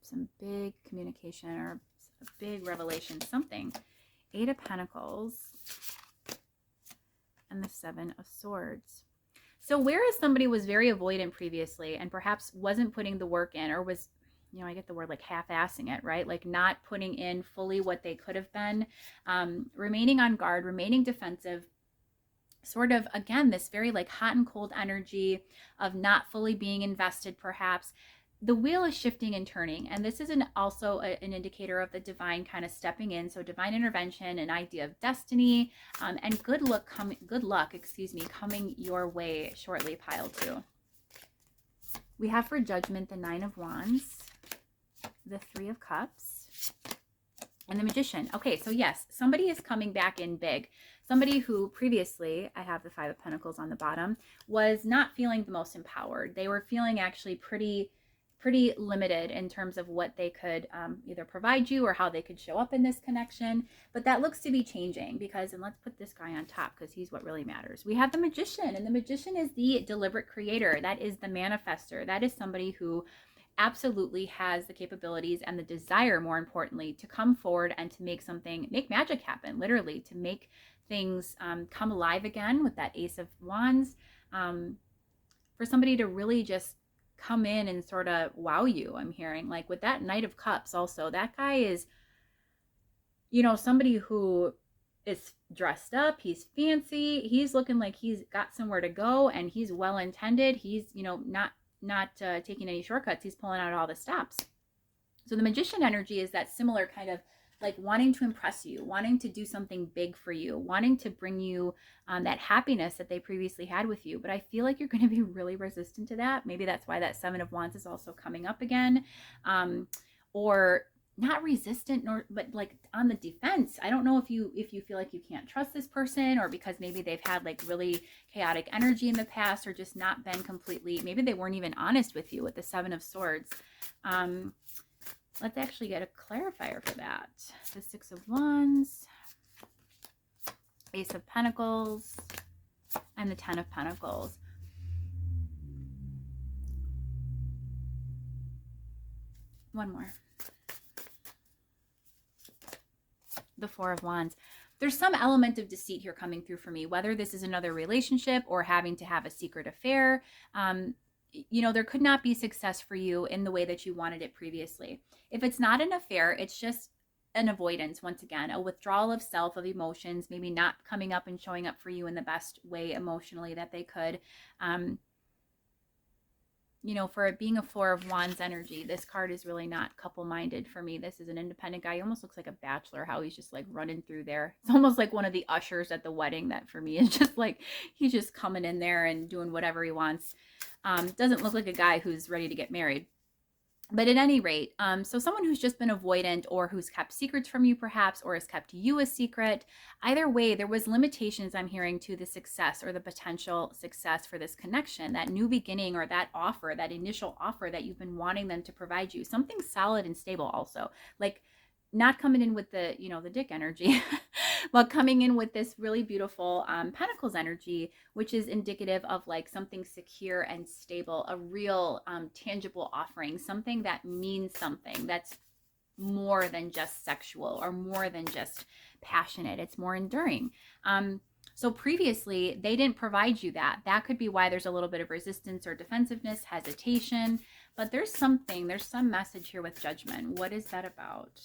some big communication or a big revelation, something. Eight of Pentacles. And the Seven of Swords. So whereas somebody was very avoidant previously and perhaps wasn't putting the work in, or was, I get the word like half-assing it, right? Like not putting in fully what they could have been, remaining on guard, remaining defensive, sort of, again, this very like hot and cold energy of not fully being invested perhaps. The wheel is shifting and turning, and this is also an indicator of the divine kind of stepping in. So divine intervention, an idea of destiny, and good luck coming your way shortly, pile two. We have for Judgment the Nine of Wands, the Three of Cups, and the Magician. Okay, so yes, somebody is coming back in big. Somebody who previously, I have the Five of Pentacles on the bottom, was not feeling the most empowered. They were feeling actually pretty limited in terms of what they could either provide you or how they could show up in this connection. But that looks to be changing because, and let's put this guy on top because he's what really matters. We have the Magician, and the Magician is the deliberate creator. That is the manifester. That is somebody who absolutely has the capabilities and the desire, more importantly, to come forward and to make magic happen, literally, to make things come alive again with that Ace of Wands. For somebody to really just come in and sort of wow you, I'm hearing. Like with that Knight of Cups also, that guy is, somebody who is dressed up, he's fancy, he's looking like he's got somewhere to go, and he's well-intended. He's, not taking any shortcuts. He's pulling out all the stops. So the Magician energy is that similar kind of like wanting to impress you, wanting to do something big for you, wanting to bring you that happiness that they previously had with you. But I feel like you're going to be really resistant to that. Maybe that's why that Seven of Wands is also coming up again. Or not resistant, but like on the defense. I don't know if you feel like you can't trust this person, or because maybe they've had like really chaotic energy in the past, or just not been completely, maybe they weren't even honest with you with the Seven of Swords. Let's actually get a clarifier for that. The Six of Wands, Ace of Pentacles, and the Ten of Pentacles. One more. The Four of Wands. There's some element of deceit here coming through for me, whether this is another relationship or having to have a secret affair. There could not be success for you in the way that you wanted it previously. If it's not an affair, it's just an avoidance, once again, a withdrawal of self, of emotions, maybe not coming up and showing up for you in the best way emotionally that they could. For it being a Four of Wands energy, this card is really not couple-minded for me. This is an independent guy. He almost looks like a bachelor, how he's just like running through there. It's almost like one of the ushers at the wedding that for me is just like, he's just coming in there and doing whatever he wants. Doesn't look like a guy who's ready to get married. But at any rate, so someone who's just been avoidant or who's kept secrets from you perhaps, or has kept you a secret, either way, there was limitations I'm hearing to the success or the potential success for this connection, that new beginning or that offer, that initial offer that you've been wanting them to provide you, something solid and stable also. Like not coming in with the, the dick energy, but coming in with this really beautiful Pentacles energy, which is indicative of like something secure and stable, a real tangible offering, something that means something, that's more than just sexual or more than just passionate. It's more enduring. So previously, they didn't provide you that. That could be why there's a little bit of resistance or defensiveness, hesitation. But there's some message here with Judgment. What is that about?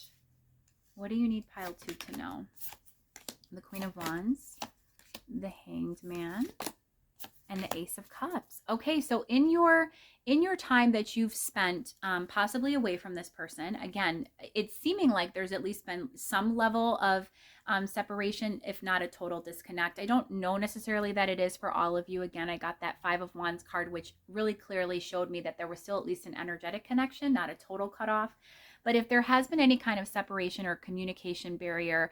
What do you need pile 2 to know? The Queen of Wands, the Hanged Man, and the Ace of Cups. Okay, so in your time that you've spent possibly away from this person, again, it's seeming like there's at least been some level of separation, if not a total disconnect. I don't know necessarily that it is for all of you. Again, I got that 5 of Wands card, which really clearly showed me that there was still at least an energetic connection, not a total cutoff. But if there has been any kind of separation or communication barrier,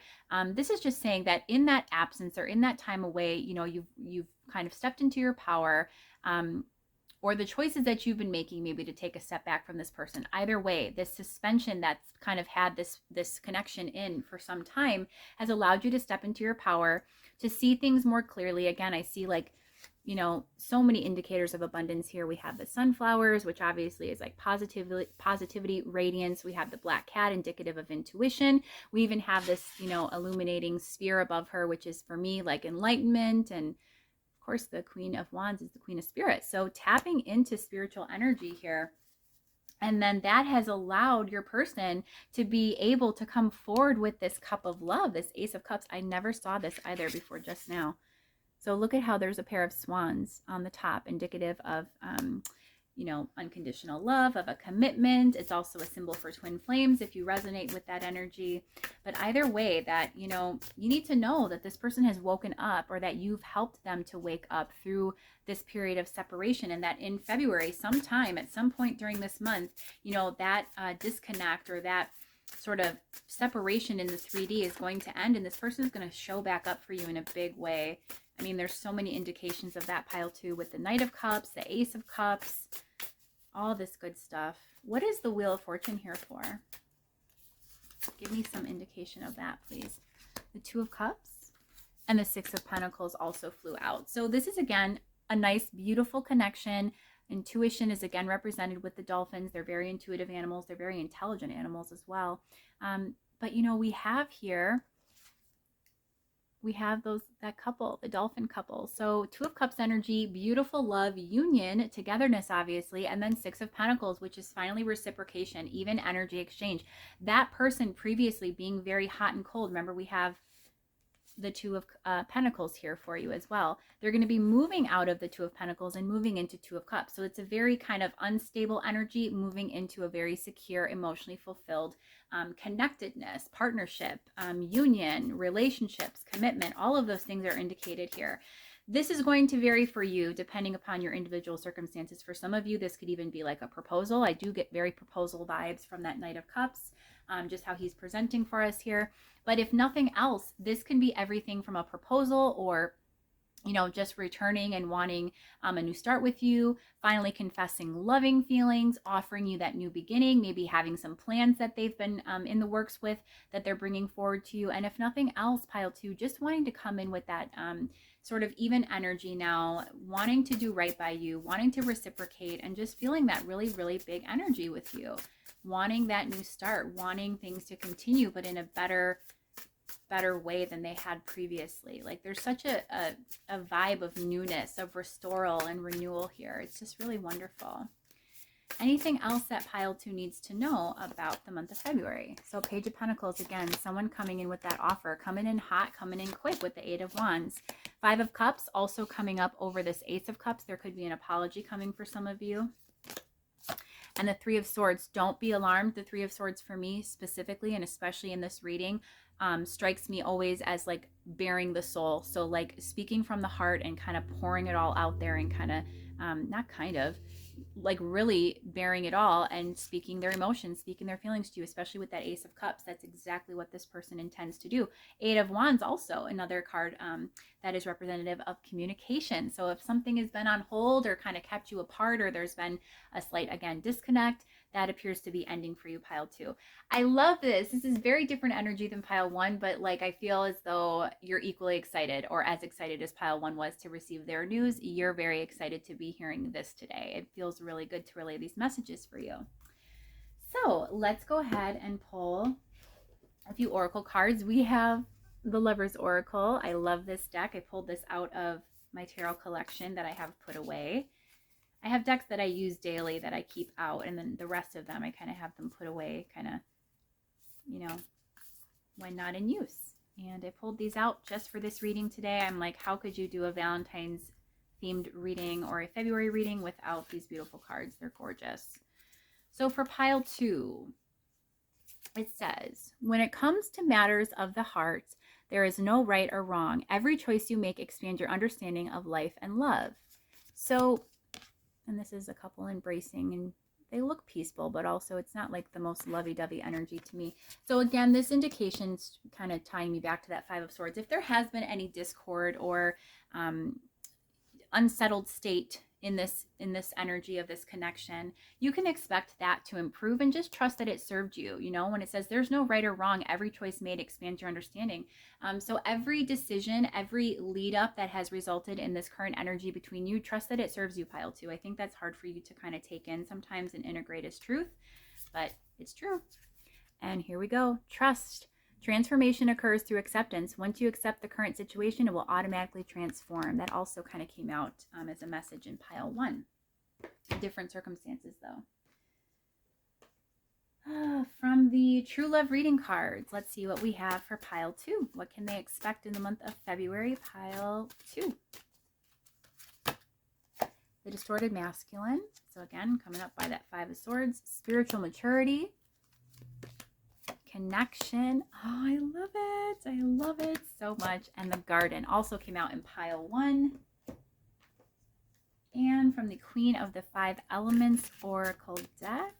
this is just saying that in that absence or in that time away, you've kind of stepped into your power, or the choices that you've been making, maybe to take a step back from this person. Either way, this suspension that's kind of had this connection in for some time has allowed you to step into your power, to see things more clearly. Again, I see like, so many indicators of abundance here. We have the sunflowers, which obviously is like positivity, radiance. We have the black cat, indicative of intuition. We even have this, illuminating sphere above her, which is for me like enlightenment. And of course, the Queen of Wands is the Queen of Spirits. So tapping into spiritual energy here. And then that has allowed your person to be able to come forward with this cup of love, this Ace of Cups. I never saw this either before just now. So look at how there's a pair of swans on the top, indicative of, unconditional love, of a commitment. It's also a symbol for twin flames if you resonate with that energy. But either way, that, you need to know that this person has woken up, or that you've helped them to wake up through this period of separation, and that in February, sometime at some point during this month, that disconnect or that sort of separation in the 3D is going to end, and this person is going to show back up for you in a big way. I mean, there's so many indications of that pile 2 with the Knight of Cups, the Ace of Cups, all this good stuff. What is the Wheel of Fortune here for? Give me some indication of that, please. The 2 of Cups and the 6 of Pentacles also flew out. So this is, again, a nice, beautiful connection. Intuition is again represented with the dolphins. They're very intuitive animals. They're very intelligent animals as well. But we have here, that couple, the dolphin couple. So 2 of Cups energy, beautiful love, union, togetherness, obviously, and then 6 of Pentacles, which is finally reciprocation, even energy exchange. That person previously being very hot and cold. Remember, we have the 2 of Pentacles here for you as well. They're going to be moving out of the 2 of Pentacles and moving into 2 of Cups. So it's a very kind of unstable energy moving into a very secure, emotionally fulfilled connectedness, partnership, union, relationships, commitment. All of those things are indicated here. This is going to vary for you depending upon your individual circumstances. For some of you, this could even be like a proposal. I do get very proposal vibes from that Knight of Cups, just how he's presenting for us here. But if nothing else, this can be everything from a proposal, or just returning and wanting a new start with you, finally confessing loving feelings, offering you that new beginning, maybe having some plans that they've been in the works with that they're bringing forward to you. And if nothing else, pile 2, just wanting to come in with that sort of even energy now, wanting to do right by you, wanting to reciprocate, and just feeling that really, really big energy with you, wanting that new start, wanting things to continue, but in a better way than they had previously. Like there's such a vibe of newness, of restoral and renewal here. It's just really wonderful. Anything else that pile 2 needs to know about the month of February? So Page of Pentacles, again, someone coming in with that offer, coming in hot, coming in quick with the 8 of Wands. 5 of Cups also coming up over this Ace of Cups. There could be an apology coming for some of you. And the 3 of Swords, don't be alarmed. The 3 of Swords for me specifically, and especially in this reading, strikes me always as like bearing the soul. So like speaking from the heart and kind of pouring it all out there, and kind of not kind of, like really bearing it all and speaking their emotions, speaking their feelings to you, especially with that Ace of Cups. That's exactly what this person intends to do. Eight of Wands, also another card that is representative of communication. So if something has been on hold or kind of kept you apart, or there's been a slight, again, disconnect, that appears to be ending for you, pile 2. I love this. This is very different energy than pile 1, but like I feel as though you're equally excited, or as excited as pile 1 was to receive their news. You're very excited to be hearing this today. It feels really good to relay these messages for you. So let's go ahead and pull a few oracle cards. We have the Lover's Oracle. I love this deck. I pulled this out of my tarot collection that I have put away. I have decks that I use daily that I keep out, and then the rest of them I kind of have them put away, kind of, you know, when not in use. And I pulled these out just for this reading today. I'm like, how could you do a Valentine's themed reading or a February reading without these beautiful cards? They're gorgeous. So for pile 2, it says, when it comes to matters of the heart, there is no right or wrong. Every choice you make expands your understanding of life and love. So, and this is a couple embracing, and they look peaceful, but also it's not like the most lovey-dovey energy to me. So again, this indication's kind of tying me back to that Five of Swords. If there has been any discord or unsettled state in this energy of this connection, you can expect that to improve, and just trust that it served you. You know, when it says there's no right or wrong, every choice made expands your understanding. So every decision, every lead up that has resulted in this current energy between you, trust that it serves you, pile 2. I think that's hard for you to kind of take in sometimes and integrate as truth, but it's true. And here we go. Trust. Transformation occurs through acceptance. Once you accept the current situation, it will automatically transform. That also kind of came out as a message in pile 1. Different circumstances, though. From the True Love reading cards, let's see what we have for pile 2. What can they expect in the month of February, pile 2? The Distorted Masculine. So again, coming up by that Five of Swords. Spiritual maturity. Connection. Oh, I love it. I love it so much. And the Garden also came out in pile 1. And from the Queen of the Five Elements Oracle deck,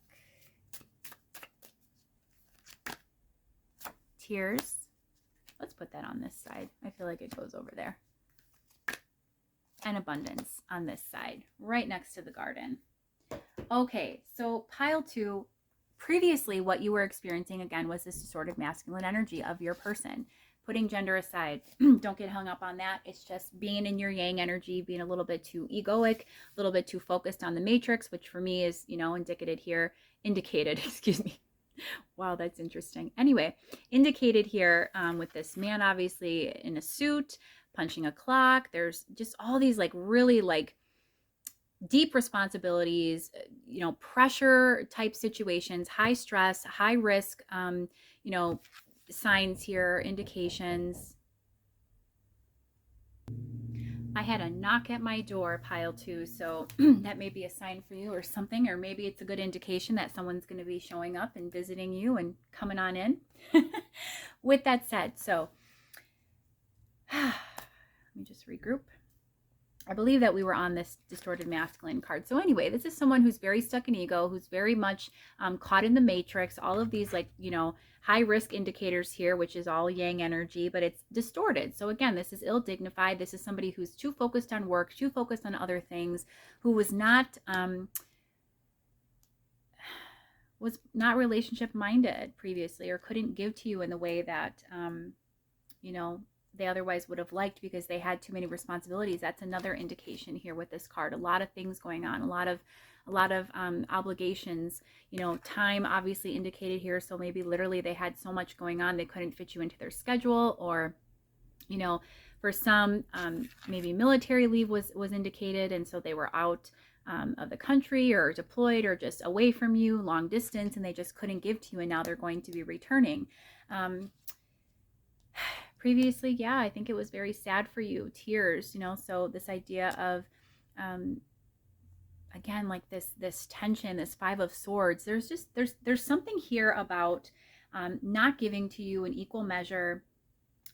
Tears. Let's put that on this side. I feel like it goes over there. And Abundance on this side, right next to the Garden. Okay, so pile 2. Previously, what you were experiencing, again, was this distorted masculine energy of your person. Putting gender aside, don't get hung up on that. It's just being in your yang energy, being a little bit too egoic, a little bit too focused on the matrix, which for me is, you know, indicated, excuse me. Wow, that's interesting. Anyway, indicated here with this man, obviously in a suit, punching a clock. There's just all these like really like deep responsibilities, you know, pressure type situations, high stress, high risk, you know, signs here, indications. I had a knock at my door, pile 2, so that may be a sign for you or something, or maybe it's a good indication that someone's going to be showing up and visiting you and coming on in. With that said, so let me just regroup. I believe that we were on this distorted masculine card. So anyway, this is someone who's very stuck in ego, who's very much caught in the matrix, all of these like, you know, high risk indicators here, which is all yang energy, but it's distorted. So again, this is ill dignified. This is somebody who's too focused on work, too focused on other things, who was not relationship minded previously, or couldn't give to you in the way that, you know, they otherwise would have liked, because they had too many responsibilities. That's another indication here with this card. A lot of things going on, a lot of obligations, you know, time obviously indicated here. So maybe literally they had so much going on, they couldn't fit you into their schedule, or, you know, for some, maybe military leave was indicated. And so they were out of the country or deployed or just away from you, long distance, and they just couldn't give to you. And now they're going to be returning. Previously, yeah, I think it was very sad for you. Tears, you know, so this idea of, again, like this tension, this Five of Swords, there's something here about not giving to you in equal measure,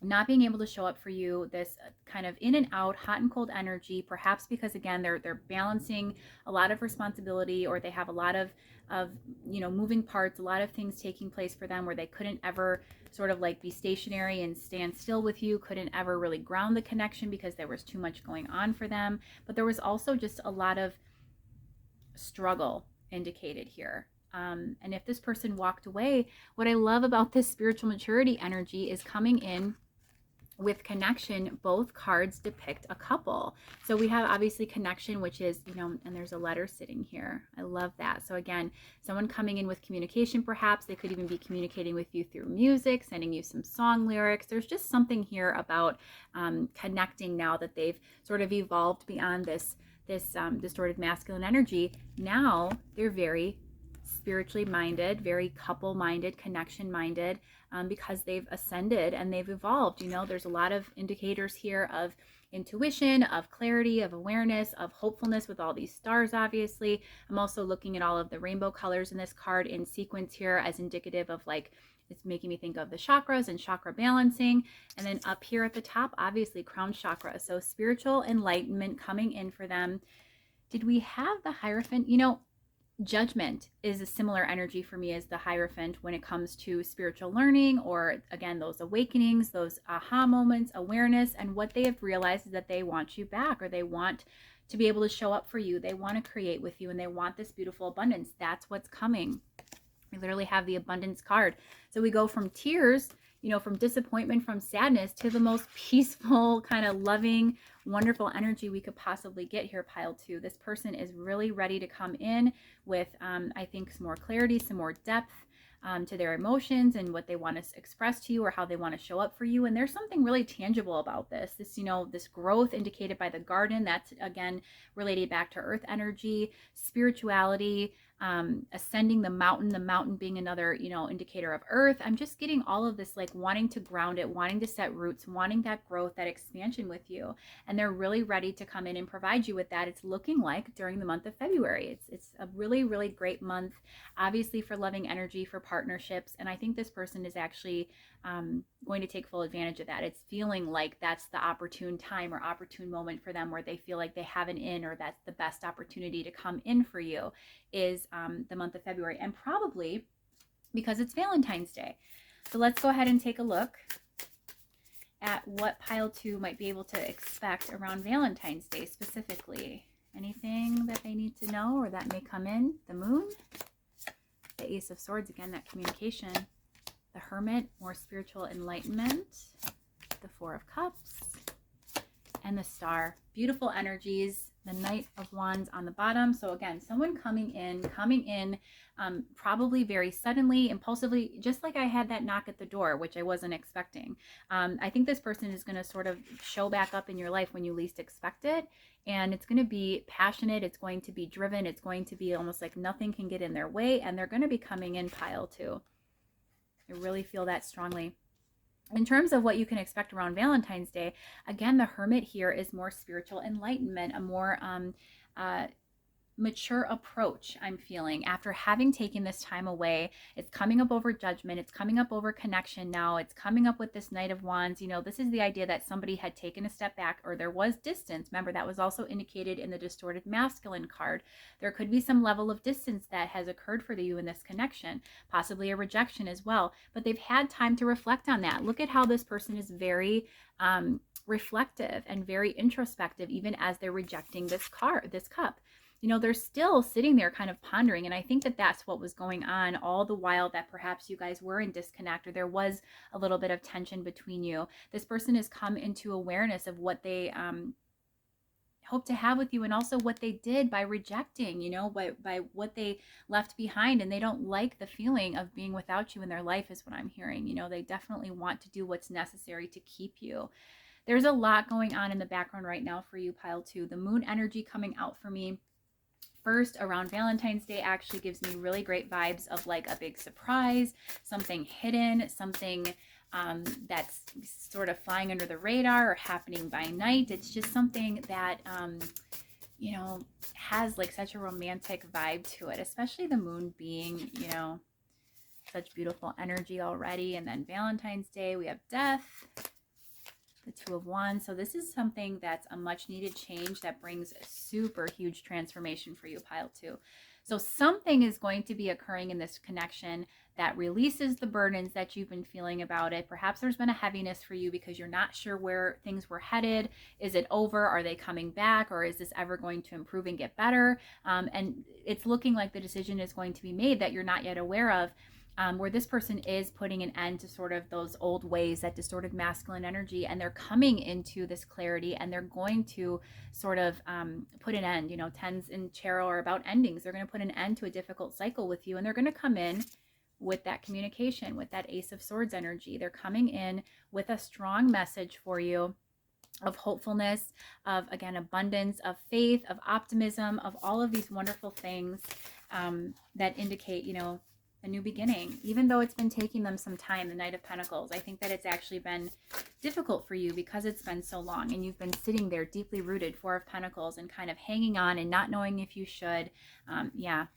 not being able to show up for you, this kind of in and out, hot and cold energy, perhaps because again they're balancing a lot of responsibility, or they have a lot of moving parts, a lot of things taking place for them where they couldn't ever sort of like be stationary and stand still with you, couldn't ever really ground the connection because there was too much going on for them. But there was also just a lot of struggle indicated here. And if this person walked away, what I love about this spiritual maturity energy is coming in with connection. Both cards depict a couple. So we have obviously connection, which is, and there's a letter sitting here. I love that. So again, someone coming in with communication, perhaps they could even be communicating with you through music, sending you some song lyrics. There's just something here about connecting now that they've sort of evolved beyond this distorted masculine energy. Now they're very spiritually minded, very couple minded, connection minded, because they've ascended and they've evolved. There's a lot of indicators here of intuition, of clarity, of awareness, of hopefulness with all these stars. Obviously, I'm also looking at all of the rainbow colors in this card in sequence here as indicative of, like, it's making me think of the chakras and chakra balancing. And then up here at the top, obviously crown chakra. So spiritual enlightenment coming in for them. Did we have the Hierophant? Judgment is a similar energy for me as the Hierophant when it comes to spiritual learning, or again, those awakenings, those aha moments, awareness. And what they have realized is that they want you back, or they want to be able to show up for you. They want to create with you, and they want this beautiful abundance. That's what's coming. We literally have the abundance card. So we go from tears, from disappointment, from sadness, to the most peaceful, kind of loving, wonderful energy we could possibly get here, pile 2. This person is really ready to come in with, I think, some more clarity, some more depth to their emotions and what they want to express to you, or how they want to show up for you. And there's something really tangible about this. This growth indicated by the garden, that's again related back to earth energy, spirituality, ascending the mountain being another, indicator of earth. I'm just getting all of this, like wanting to ground it, wanting to set roots, wanting that growth, that expansion with you. And they're really ready to come in and provide you with that. It's looking like during the month of February. It's a really, really great month, obviously, for loving energy, for partnerships. And I think this person is actually going to take full advantage of that. It's feeling like that's the opportune time or opportune moment for them, where they feel like they have an in, or that's the best opportunity to come in for you, is the month of February, and probably because it's Valentine's Day. So let's go ahead and take a look at what pile 2 might be able to expect around Valentine's Day specifically. Anything that they need to know or that may come in? The Moon, the Ace of Swords, again, that communication. The Hermit, more spiritual enlightenment. The Four of Cups. And the Star, beautiful energies. The Knight of Wands on the bottom. So again, someone coming in probably very suddenly, impulsively, just like I had that knock at the door, which I wasn't expecting. I think this person is going to sort of show back up in your life when you least expect it. And it's going to be passionate. It's going to be driven. It's going to be almost like nothing can get in their way. And they're going to be coming in pile 2. I really feel that strongly. In terms of what you can expect around Valentine's Day, again, the Hermit here is more spiritual enlightenment, a more mature approach I'm feeling after having taken this time away. It's coming up over judgment. It's coming up over connection now. It's coming up with this Knight of Wands. This is the idea that somebody had taken a step back, or there was distance. Remember, that was also indicated in the distorted masculine card. There could be some level of distance that has occurred for you in this connection, possibly a rejection as well. But they've had time to reflect on that. Look at how this person is very reflective and very introspective, even as they're rejecting this cup. They're still sitting there kind of pondering. And I think that that's what was going on all the while that perhaps you guys were in disconnect, or there was a little bit of tension between you. This person has come into awareness of what they hope to have with you, and also what they did by rejecting, by what they left behind. And they don't like the feeling of being without you in their life, is what I'm hearing. They definitely want to do what's necessary to keep you. There's a lot going on in the background right now for you, pile 2. The Moon energy coming out for me first around Valentine's Day actually gives me really great vibes of like a big surprise, something hidden, something that's sort of flying under the radar or happening by night. It's just something that, has like such a romantic vibe to it, especially the Moon being, such beautiful energy already. And then Valentine's Day, we have death, the Two of Wands. So this is something that's a much needed change that brings a super huge transformation for you, pile 2. So something is going to be occurring in this connection that releases the burdens that you've been feeling about it. Perhaps there's been a heaviness for you because you're not sure where things were headed. Is it over? Are they coming back? Or is this ever going to improve and get better? And it's looking like the decision is going to be made that you're not yet aware of. Where this person is putting an end to sort of those old ways, that distorted masculine energy, and they're coming into this clarity, and they're going to sort of put an end. You know, tens in tarot are about endings. They're going to put an end to a difficult cycle with you, and they're going to come in with that communication, with that Ace of Swords energy. They're coming in with a strong message for you of hopefulness, of, again, abundance, of faith, of optimism, of all of these wonderful things that indicate, you know, a new beginning. Even though it's been taking them some time, the Knight of Pentacles, I think that it's actually been difficult for you because it's been so long and you've been sitting there deeply rooted, Four of Pentacles, and kind of hanging on and not knowing if you should. Yeah,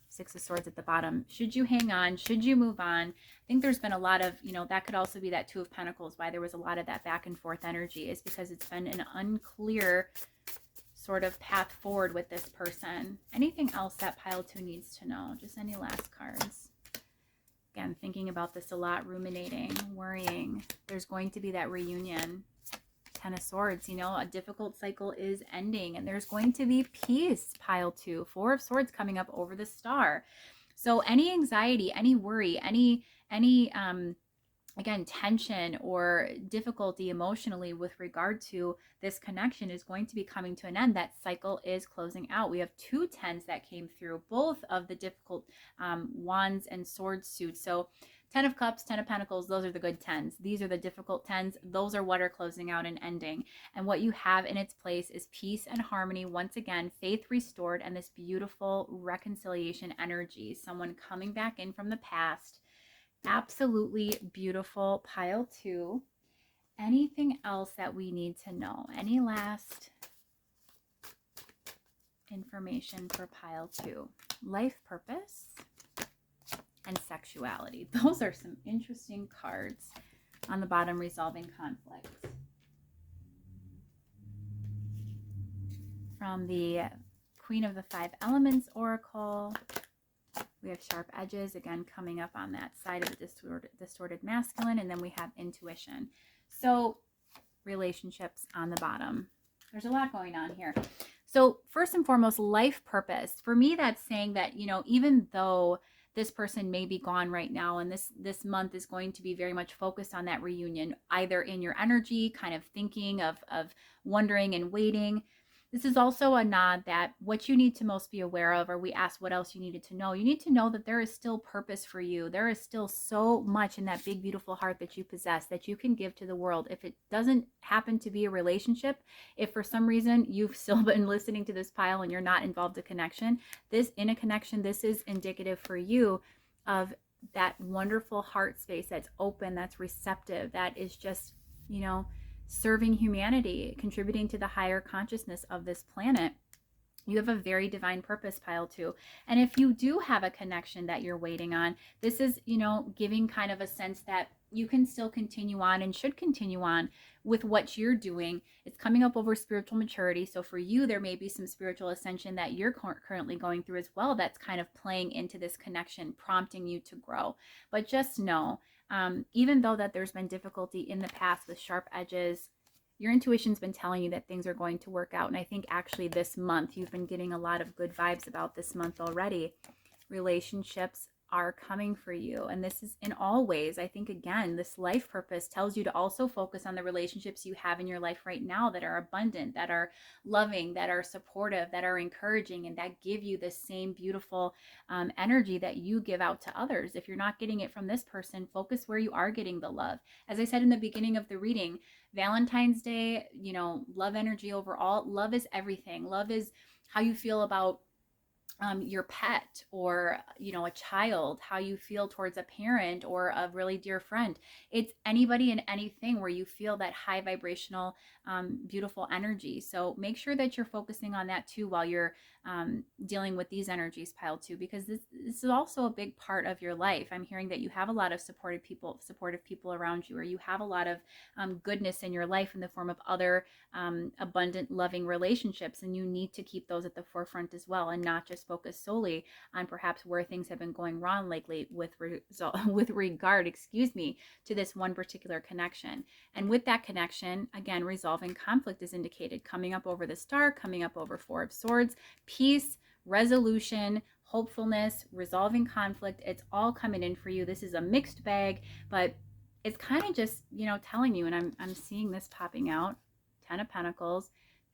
Six of Swords at the bottom. Should you hang on? Should you move on? I think there's been a lot of, you know, that could also be that Two of Pentacles, why there was a lot of that back and forth energy, is because it's been an unclear sort of path forward with this person. Anything else that pile 2 needs to know? Just any last cards? Again, thinking about this a lot, ruminating, worrying. There's going to be that reunion. Ten of Swords, you know, a difficult cycle is ending, and there's going to be peace, pile 2. Four of Swords coming up over the Star. So any anxiety, any worry, any again, tension or difficulty emotionally with regard to this connection is going to be coming to an end. That cycle is closing out. We have 2 tens that came through, both of the difficult Wands and Swords suits. So 10 of Cups, 10 of Pentacles, those are the good tens. These are the difficult tens. Those are what are closing out and ending. And what you have in its place is peace and harmony. Once again, faith restored, and this beautiful reconciliation energy. Someone coming back in from the past. Absolutely beautiful, pile 2. Anything else that we need to know? Any last information for pile 2? Life purpose and sexuality. Those are some interesting cards. On the bottom, resolving conflict. From the Queen of the Five Elements Oracle, we have sharp edges, again, coming up on that side of the distorted masculine. And then we have intuition. So relationships on the bottom. There's a lot going on here. So first and foremost, life purpose. For me, that's saying that, you know, even though this person may be gone right now, and this month is going to be very much focused on that reunion, either in your energy, kind of thinking of wondering and waiting. This is also a nod that what you need to most be aware of, or we asked what else you needed to know. You need to know that there is still purpose for you. There is still so much in that big, beautiful heart that you possess that you can give to the world. If it doesn't happen to be a relationship, if for some reason you've still been listening to this pile and you're not involved in a connection, this is indicative for you of that wonderful heart space that's open, that's receptive, that is just, you know, serving humanity, contributing to the higher consciousness of this planet. You have a very divine purpose, pile 2. And if you do have a connection that you're waiting on, this is, you know, giving kind of a sense that you can still continue on and should continue on with what you're doing. It's coming up over spiritual maturity. So for you, there may be some spiritual ascension that you're currently going through as well that's kind of playing into this connection, prompting you to grow. But just know, even though that there's been difficulty in the past with sharp edges, your intuition's been telling you that things are going to work out. And I think actually this month, you've been getting a lot of good vibes about this month already. Relationships are coming for you. And this is in all ways. I think, again, this life purpose tells you to also focus on the relationships you have in your life right now that are abundant, that are loving, that are supportive, that are encouraging, and that give you the same beautiful energy that you give out to others. If you're not getting it from this person, focus where you are getting the love. As I said in the beginning of the reading, Valentine's Day, you know, love energy overall. Love is everything. Love is how you feel about your pet, or, you know, a child, how you feel towards a parent or a really dear friend. It's anybody and anything where you feel that high vibrational, beautiful energy. So make sure that you're focusing on that too while you're dealing with these energies, pile 2, because this is also a big part of your life. I'm hearing that you have a lot of supportive people around you, or you have a lot of goodness in your life in the form of other abundant, loving relationships, and you need to keep those at the forefront as well, and not just focus solely on perhaps where things have been going wrong lately with regard, to this one particular connection. And with that connection, again, resolving conflict is indicated, coming up over the Star, coming up over 4 of Swords, peace, resolution, hopefulness, resolving conflict. It's all coming in for you. This is a mixed bag, but it's kind of just, telling you, and I'm seeing this popping out, 10 of Pentacles,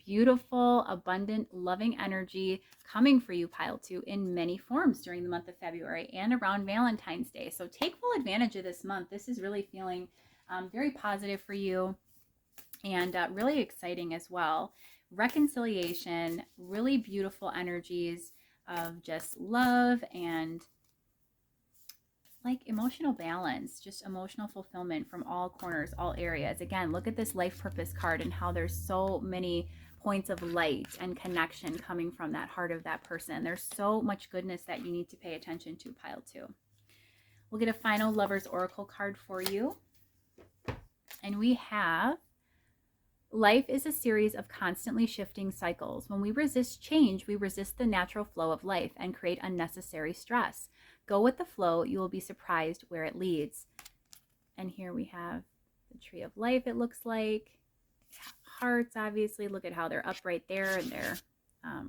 beautiful, abundant, loving energy coming for you, pile 2, in many forms during the month of February and around Valentine's Day. So take full advantage of this month. This is really feeling very positive for you, and really exciting as well. Reconciliation, really beautiful energies of just love and like emotional balance, just emotional fulfillment from all corners, all areas. Again, look at this life purpose card and how there's so many points of light and connection coming from that heart of that person. There's so much goodness that you need to pay attention to, pile 2. We'll get a final Lover's Oracle card for you. And we have, life is a series of constantly shifting cycles. When we resist change, we resist the natural flow of life and create unnecessary stress. Go with the flow. You will be surprised where it leads. And here we have the Tree of Life, it looks like. Hearts, obviously. Look at how they're upright there and they're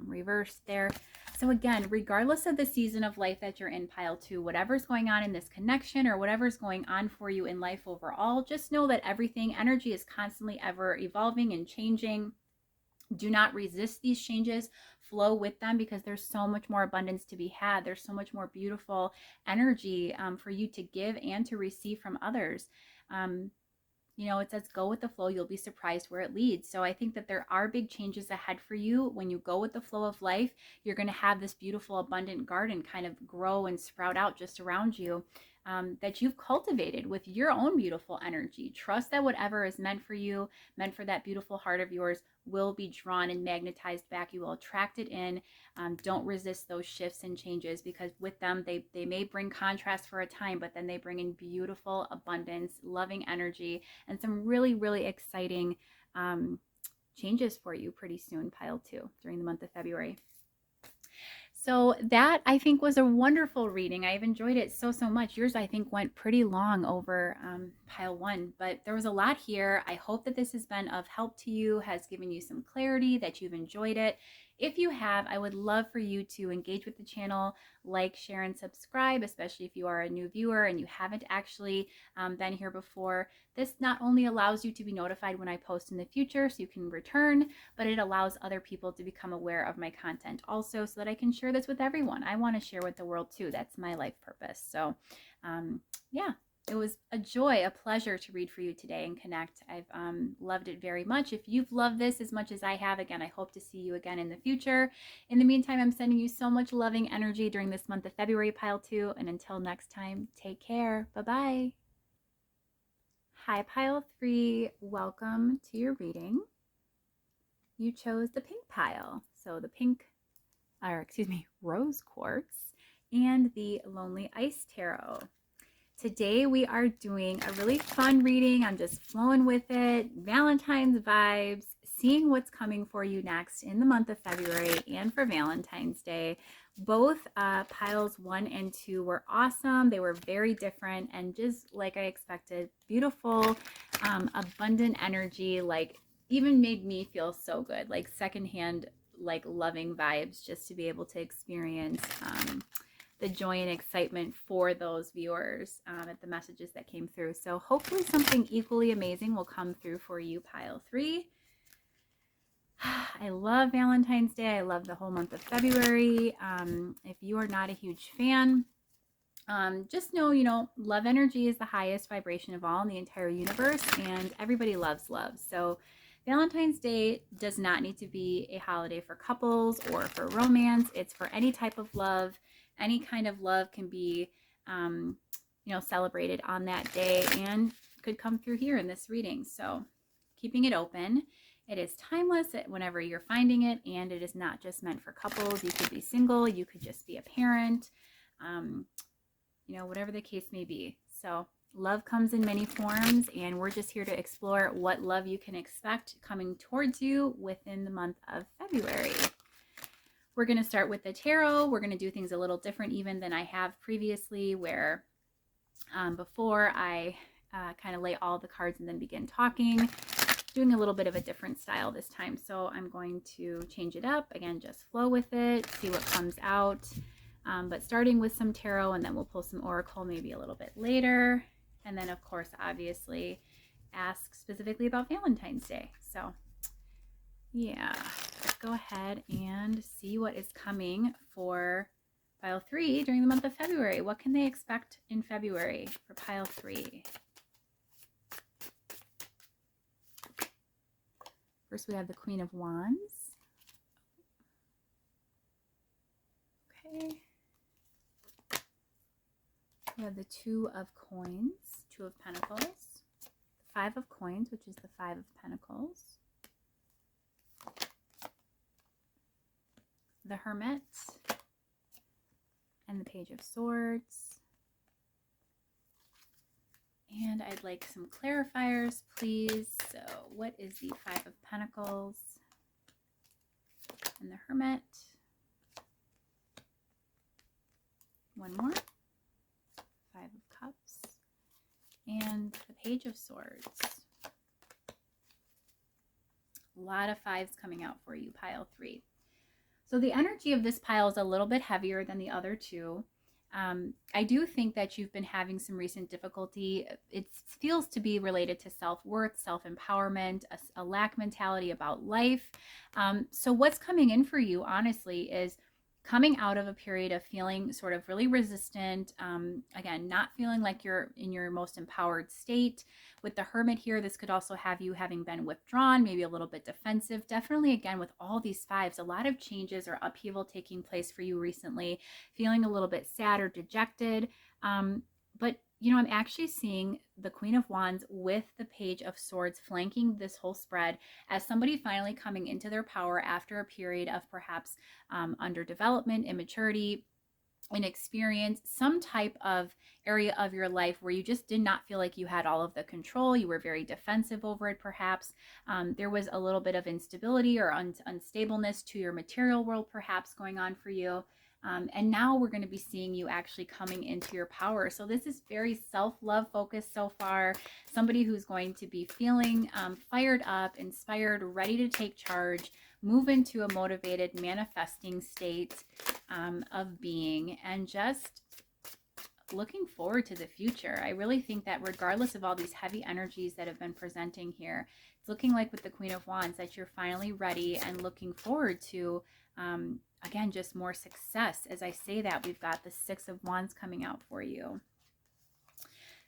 reversed there. So again, regardless of the season of life that you're in, pile 2, whatever's going on in this connection or whatever's going on for you in life overall, just know that energy is constantly ever evolving and changing. Do not resist these changes. Flow with them, because there's so much more abundance to be had. There's so much more beautiful energy for you to give and to receive from others. It says go with the flow. You'll be surprised where it leads. So I think that there are big changes ahead for you. When you go with the flow of life, you're going to have this beautiful, abundant garden kind of grow and sprout out just around you, that you've cultivated with your own beautiful energy. Trust that whatever is meant for you, meant for that beautiful heart of yours, will be drawn and magnetized back. You will attract it in. Don't resist those shifts and changes, because with them, they may bring contrast for a time, but then they bring in beautiful abundance, loving energy, and some really, really exciting changes for you pretty soon, pile 2, during the month of February. So that, I think, was a wonderful reading. I've enjoyed it so much. Yours, I think, went pretty long over pile 1, but there was a lot here. I hope that this has been of help to you, has given you some clarity, that you've enjoyed it. If you have, I would love for you to engage with the channel, like, share, and subscribe, especially if you are a new viewer and you haven't actually been here before. This not only allows you to be notified when I post in the future so you can return, but it allows other people to become aware of my content also, so that I can share this with everyone. I want to share with the world too. That's my life purpose. So yeah. It was a joy, a pleasure to read for you today and connect. I've loved it very much. If you've loved this as much as I have, again, I hope to see you again in the future. In the meantime, I'm sending you so much loving energy during this month of February, pile 2. And until next time, take care. Bye-bye. Hi, pile 3. Welcome to your reading. You chose the pink pile. So the rose quartz and the Lonely Ice Tarot. Today we are doing a really fun reading. I'm just flowing with it. Valentine's vibes, seeing what's coming for you next in the month of February and for Valentine's Day. Both piles 1 and 2 were awesome. They were very different and just like I expected. Beautiful, abundant energy, like even made me feel so good, like secondhand, like loving vibes, just to be able to experience the joy and excitement for those viewers at the messages that came through. So hopefully something equally amazing will come through for you, pile 3. I love Valentine's Day. I love the whole month of February. If you are not a huge fan, just know, love energy is the highest vibration of all in the entire universe, and everybody loves love. So Valentine's Day does not need to be a holiday for couples or for romance. It's for any type of love. Any kind of love can be, celebrated on that day and could come through here in this reading. So keeping it open. It is timeless whenever you're finding it, and it is not just meant for couples. You could be single, you could just be a parent, whatever the case may be. So love comes in many forms, and we're just here to explore what love you can expect coming towards you within the month of February. We're going to start with the tarot. We're going to do things a little different even than I have previously, where before I kind of lay all the cards and then begin talking. Doing a little bit of a different style this time, so I'm going to change it up. Again, just flow with it, see what comes out, but starting with some tarot, and then we'll pull some oracle maybe a little bit later, and then of course obviously ask specifically about Valentine's Day. So yeah, let's go ahead and see what is coming for pile 3 during the month of February. What can they expect in February for pile 3? First, we have the Queen of Wands. Okay. We have the Two of Coins, Two of Pentacles. The Five of Coins, which is the Five of Pentacles. The Hermit. And the Page of Swords. And I'd like some clarifiers, please. So what is the Five of Pentacles and the Hermit? One more. Five of Cups and the Page of Swords. A lot of fives coming out for you, pile 3. So the energy of this pile is a little bit heavier than the other two. I do think that you've been having some recent difficulty. It feels to be related to self-worth, self-empowerment, a lack mentality about life. So what's coming in for you, honestly, is coming out of a period of feeling sort of really resistant. Again, not feeling like you're in your most empowered state. With the Hermit here, this could also have you having been withdrawn, maybe a little bit defensive. Definitely, again, with all these fives, a lot of changes or upheaval taking place for you recently, feeling a little bit sad or dejected. But, I'm actually seeing the Queen of Wands with the Page of Swords flanking this whole spread as somebody finally coming into their power after a period of perhaps underdevelopment, immaturity, inexperience, some type of area of your life where you just did not feel like you had all of the control. You were very defensive over it, perhaps. There was a little bit of instability or unstableness to your material world, perhaps, going on for you. And now we're going to be seeing you actually coming into your power. So this is very self-love focused so far. Somebody who's going to be feeling fired up, inspired, ready to take charge, move into a motivated, manifesting state of being, and just looking forward to the future. I really think that regardless of all these heavy energies that have been presenting here, it's looking like with the Queen of Wands that you're finally ready and looking forward to again, just more success. As I say that, we've got the Six of Wands coming out for you.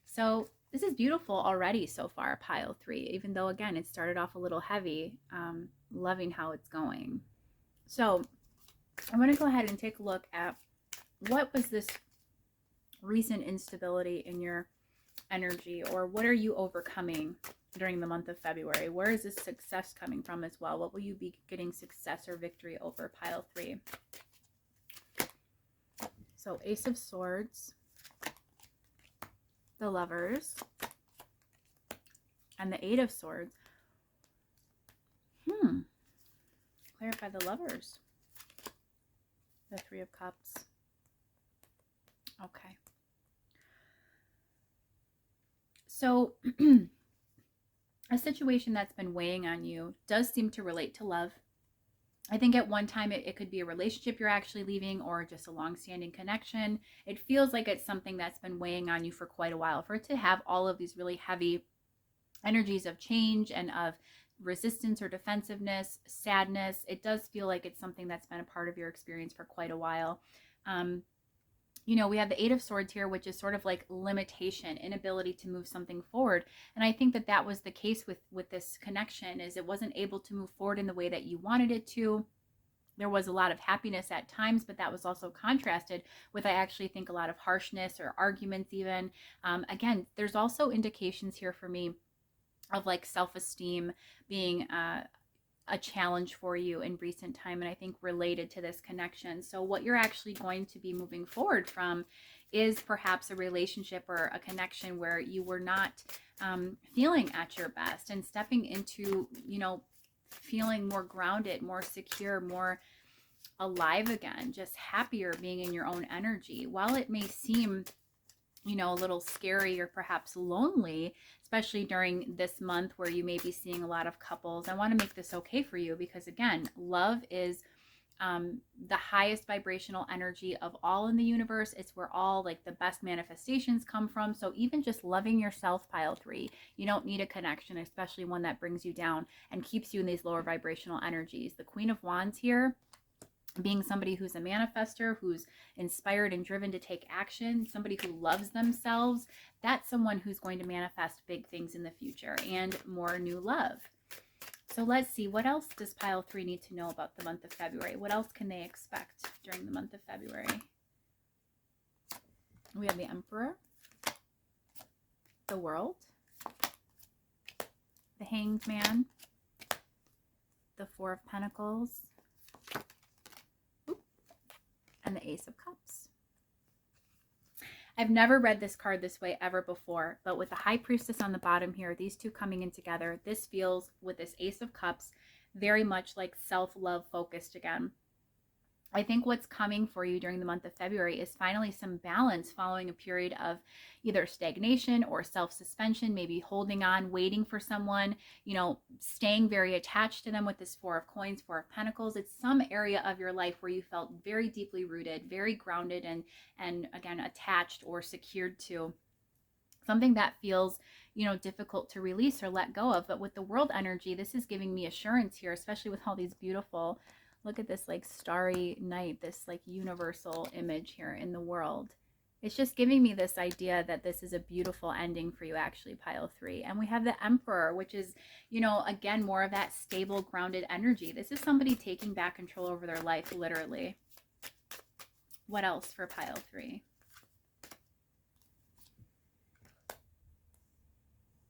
So this is beautiful already so far, pile 3, even though, again, it started off a little heavy. Loving how it's going. So I'm going to go ahead and take a look at what was this recent instability in your energy, or what are you overcoming during the month of February? Where is this success coming from as well? What will you be getting success or victory over, pile 3? So Ace of Swords, the Lovers, and the Eight of Swords. Clarify the Lovers. The Three of Cups. Okay. So a situation that's been weighing on you does seem to relate to love. I think at one time it could be a relationship you're actually leaving, or just a long-standing connection. It feels like it's something that's been weighing on you for quite a while. For it to have all of these really heavy energies of change and of resistance or defensiveness, sadness, it does feel like it's something that's been a part of your experience for quite a while. We have the Eight of Swords here, which is sort of like limitation, inability to move something forward. And I think that that was the case with this connection, is it wasn't able to move forward in the way that you wanted it to. There was a lot of happiness at times, but that was also contrasted with, I actually think, a lot of harshness or arguments even. Again, there's also indications here for me of like self-esteem being a challenge for you in recent time, and I think related to this connection. So what you're actually going to be moving forward from is perhaps a relationship or a connection where you were not feeling at your best, and stepping into, feeling more grounded, more secure, more alive again, just happier being in your own energy. While it may seem a little scary or perhaps lonely, especially during this month where you may be seeing a lot of couples, I want to make this okay for you, because again, love is the highest vibrational energy of all in the universe. It's where all like the best manifestations come from. So even just loving yourself, pile 3, you don't need a connection, especially one that brings you down and keeps you in these lower vibrational energies. The Queen of Wands here, being somebody who's a manifester, who's inspired and driven to take action, somebody who loves themselves, that's someone who's going to manifest big things in the future and more new love. So let's see, what else does pile 3 need to know about the month of February? What else can they expect during the month of February? We have the Emperor, the World, the Hanged Man, the Four of Pentacles, and the Ace of Cups. I've never read this card this way ever before, but with the High Priestess on the bottom here, these two coming in together, this feels, with this Ace of Cups, very much like self-love focused again. I think what's coming for you during the month of February is finally some balance following a period of either stagnation or self-suspension, maybe holding on, waiting for someone, staying very attached to them with this Four of Coins, Four of Pentacles. It's some area of your life where you felt very deeply rooted, very grounded, and again, attached or secured to something that feels, difficult to release or let go of. But with the World energy, this is giving me assurance here, especially with all these beautiful, look at this like starry night, this like universal image here in the world. It's just giving me this idea that this is a beautiful ending for you, actually, pile 3. And we have the Emperor, which is, again, more of that stable, grounded energy. This is somebody taking back control over their life, literally. What else for pile 3?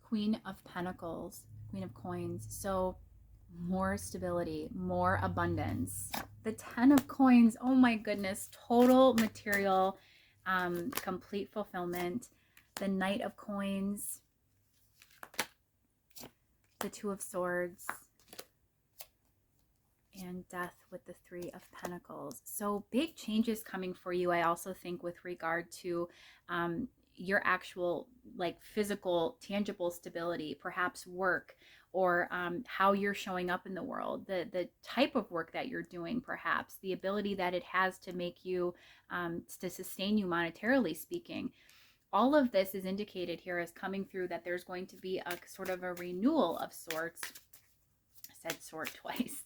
Queen of Pentacles, Queen of Coins. So more stability, more abundance. The 10 of Coins, oh my goodness, total material, complete fulfillment. The Knight of Coins, the Two of Swords, and Death with the Three of Pentacles. So big changes coming for you, I also think, with regard to your actual like physical, tangible stability, perhaps work, or how you're showing up in the world, the type of work that you're doing, perhaps the ability that it has to make you, to sustain you monetarily speaking. All of this is indicated here as coming through that there's going to be a sort of a renewal of sorts. I said sort twice.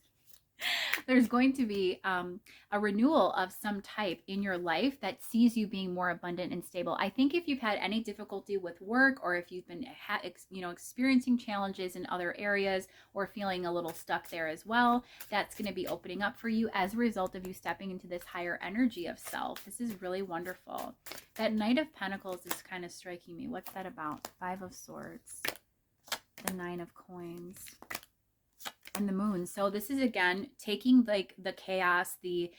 There's going to be a renewal of some type in your life that sees you being more abundant and stable. I think if you've had any difficulty with work, or if you've been experiencing challenges in other areas, or feeling a little stuck there as well, that's going to be opening up for you as a result of you stepping into this higher energy of self. This is really wonderful. That Knight of Pentacles is kind of striking me. What's that about? Five of Swords, the Nine of Coins, and the Moon. So this is, again, taking like the chaos, the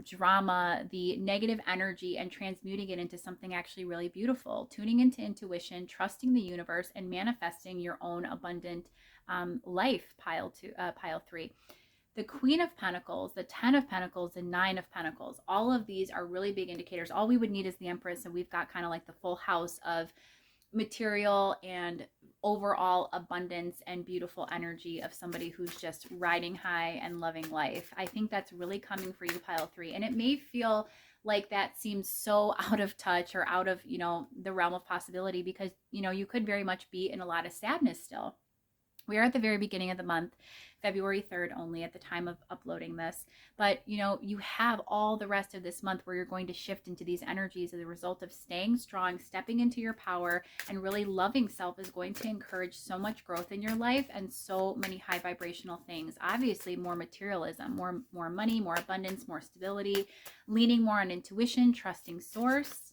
drama, the negative energy, and transmuting it into something actually really beautiful. Tuning into intuition, trusting the universe, and manifesting your own abundant life, pile 3. The Queen of Pentacles, the 10 of Pentacles, the 9 of Pentacles, all of these are really big indicators. All we would need is the Empress, and we've got kind of like the full house of material and overall abundance and beautiful energy of somebody who's just riding high and loving life. I think that's really coming for you, pile 3. And it may feel like that seems so out of touch or out of, the realm of possibility, because, you could very much be in a lot of sadness still. We are at the very beginning of the month, February 3rd only at the time of uploading this. But, you have all the rest of this month where you're going to shift into these energies as a result of staying strong, stepping into your power, and really loving self is going to encourage so much growth in your life and so many high vibrational things. Obviously, more materialism, more money, more abundance, more stability, leaning more on intuition, trusting source.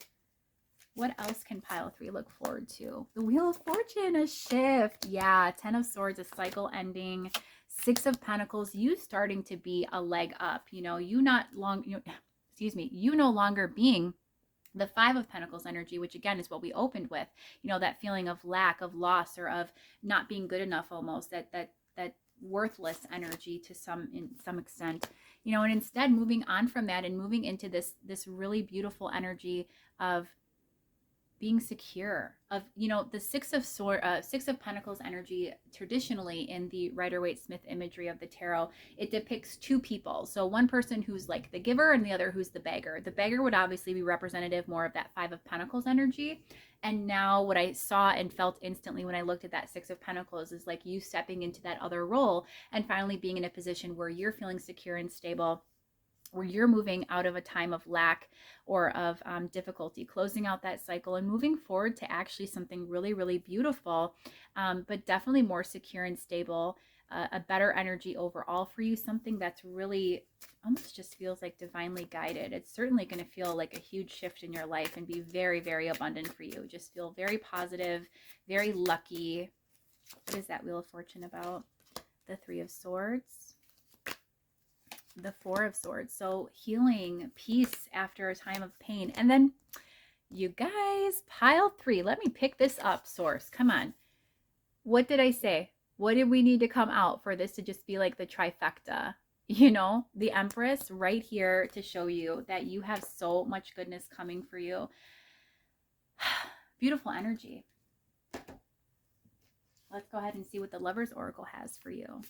What else can pile 3 look forward to? The Wheel of Fortune, a shift. Yeah, 10 of Swords, a cycle ending, Six of Pentacles, you starting to be a leg up, you know, you not long, excuse me, you no longer being the Five of Pentacles energy, which again is what we opened with, you know, that feeling of lack, of loss, or of not being good enough, almost that worthless energy to in some extent, you know, and instead moving on from that and moving into this really beautiful energy of being secure, of, you know, the Six of Pentacles energy. Traditionally in the Rider-Waite-Smith imagery of the tarot, it depicts two people. So one person who's like the giver and the other who's the beggar. The beggar would obviously be representative more of that Five of Pentacles energy. And now what I saw and felt instantly when I looked at that Six of Pentacles is like you stepping into that other role and finally being in a position where you're feeling secure and stable, where you're moving out of a time of lack or of difficulty, closing out that cycle and moving forward to actually something really, really beautiful, but definitely more secure and stable, a better energy overall for you, something that's really almost just feels like divinely guided. It's certainly going to feel like a huge shift in your life and be very, very abundant for you. Just feel very positive, very lucky. What is that Wheel of Fortune about? The Three of Swords. The Four of Swords. So healing, peace after a time of pain. And then you guys, pile 3. Let me pick this up, source. Come on. What did I say? What did we need to come out for this to just be like the trifecta? You know, the Empress right here to show you that you have so much goodness coming for you. Beautiful energy. Let's go ahead and see what the Lover's Oracle has for you.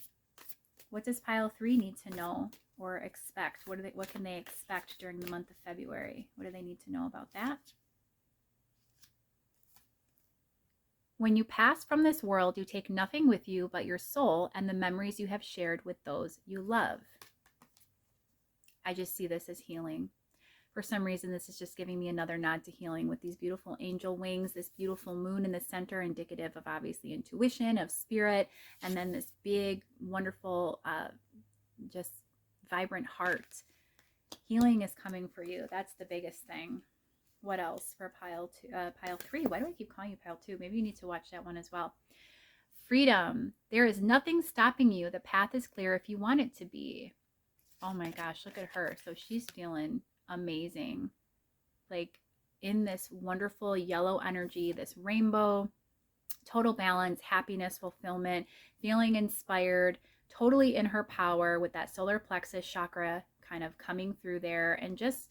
What does pile 3 need to know or expect? What can they expect during the month of February? What do they need to know about that? When you pass from this world, you take nothing with you but your soul and the memories you have shared with those you love. I just see this as healing. For some reason, this is just giving me another nod to healing with these beautiful angel wings, this beautiful moon in the center, indicative of obviously intuition, of spirit, and then this big, wonderful, just vibrant heart. Healing is coming for you. That's the biggest thing. What else for pile 3? Why do I keep calling you pile 2? Maybe you need to watch that one as well. Freedom. There is nothing stopping you. The path is clear if you want it to be. Oh my gosh, look at her. So she's feeling amazing, like in this wonderful yellow energy, this rainbow, total balance, happiness, fulfillment, feeling inspired, totally in her power with that solar plexus chakra kind of coming through there, and just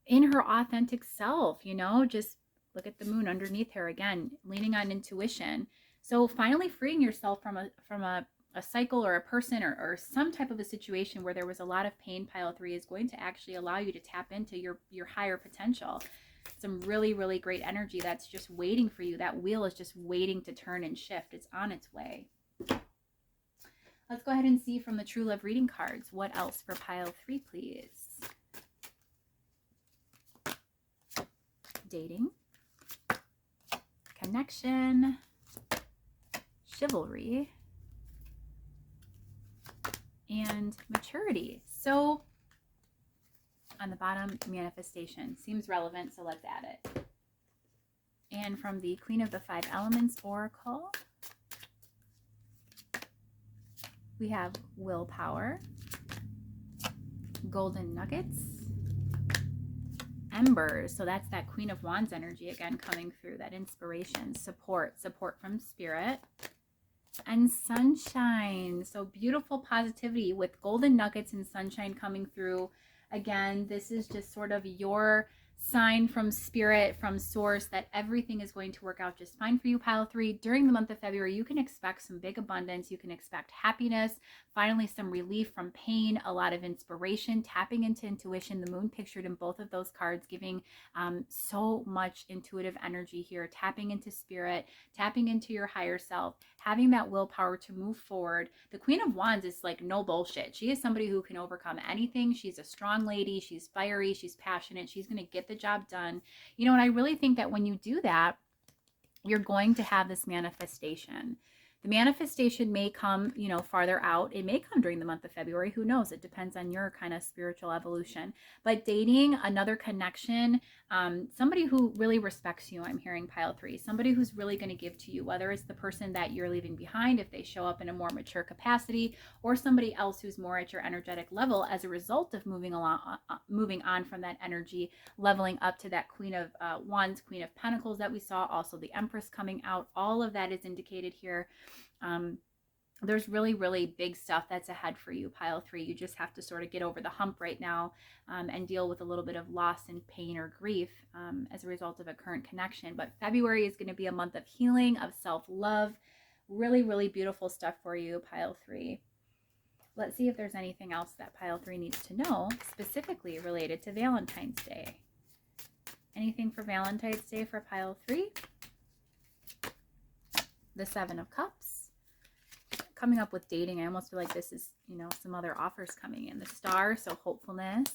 in her authentic self, you know, just look at the moon underneath her again, leaning on intuition. So finally freeing yourself from a cycle or a person or some type of a situation where there was a lot of pain, pile 3 is going to actually allow you to tap into your higher potential. Some really, really great energy that's just waiting for you. That wheel is just waiting to turn and shift. It's on its way. Let's go ahead and see from the True Love reading cards. What else for pile 3, please? Dating, connection, chivalry, and maturity. So on the bottom, manifestation seems relevant, so let's add it. And from the Queen of the Five Elements Oracle, we have willpower, golden nuggets, embers. So that's that Queen of Wands energy again coming through, that inspiration, support from spirit, and sunshine. So beautiful positivity with golden nuggets and sunshine coming through. Again, this is just sort of your sign from spirit, from source, that everything is going to work out just fine for you, pile 3. During the month of February, you can expect some big abundance. You can expect happiness, finally some relief from pain, a lot of inspiration, tapping into intuition. The moon pictured in both of those cards, giving so much intuitive energy here, tapping into spirit, tapping into your higher self, having that willpower to move forward. The Queen of Wands is like no bullshit. She is somebody who can overcome anything. She's a strong lady. She's fiery. She's passionate. She's going to get the job done. You know, and I really think that when you do that, you're going to have this manifestation. The manifestation may come, farther out. It may come during the month of February. Who knows? It depends on your kind of spiritual evolution. But dating, another connection, somebody who really respects you, I'm hearing pile 3. Somebody who's really going to give to you, whether it's the person that you're leaving behind, if they show up in a more mature capacity, or somebody else who's more at your energetic level as a result of moving on from that energy, leveling up to that Queen of Wands, Queen of Pentacles that we saw, also the Empress coming out. All of that is indicated here. There's really, really big stuff that's ahead for you, pile 3. You just have to sort of get over the hump right now and deal with a little bit of loss and pain or grief as a result of a current connection. But February is going to be a month of healing, of self-love. Really, really beautiful stuff for you, pile 3. Let's see if there's anything else that pile 3 needs to know, specifically related to Valentine's Day. Anything for Valentine's Day for pile 3? The 7 of Cups. Coming up with dating, I almost feel like this is, some other offers coming in. The Star, so hopefulness.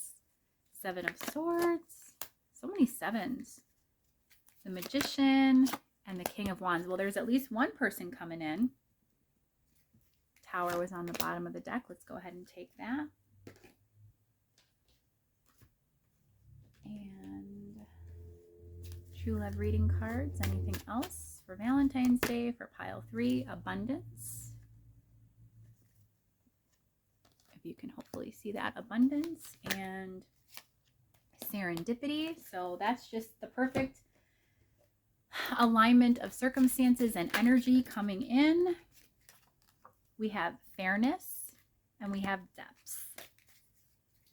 7 of Swords. So many 7s. The Magician and the King of Wands. Well, there's at least one person coming in. Tower was on the bottom of the deck. Let's go ahead and take that. And True Love reading cards. Anything else for Valentine's Day for pile 3? Abundance. If you can hopefully see that, abundance and serendipity. So that's just the perfect alignment of circumstances and energy coming in. We have fairness and we have depths.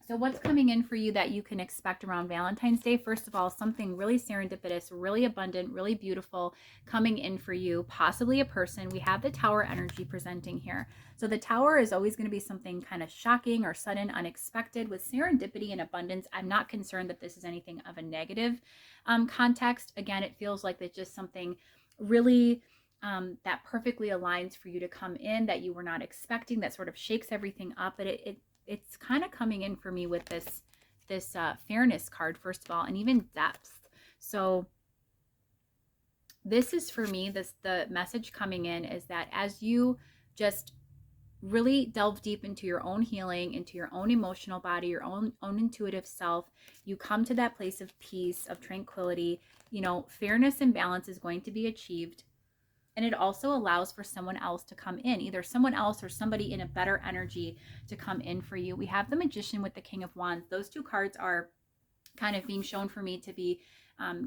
So what's coming in for you that you can expect around Valentine's Day? First of all, something really serendipitous, really abundant, really beautiful coming in for you, possibly a person. We have the Tower energy presenting here. So the Tower is always going to be something kind of shocking or sudden, unexpected. With serendipity and abundance, I'm not concerned that this is anything of a negative context. Again, it feels like it's just something really that perfectly aligns for you to come in that you were not expecting, that sort of shakes everything up. But it's kind of coming in for me with this fairness card, first of all, and even depth. So this is for me, the message coming in is that as you just really delve deep into your own healing, into your own emotional body, your own intuitive self, you come to that place of peace, of tranquility. Fairness and balance is going to be achieved. And it also allows for someone else to come in, either someone else or somebody in a better energy to come in for you. We have the Magician with the King of Wands. Those two cards are kind of being shown for me to be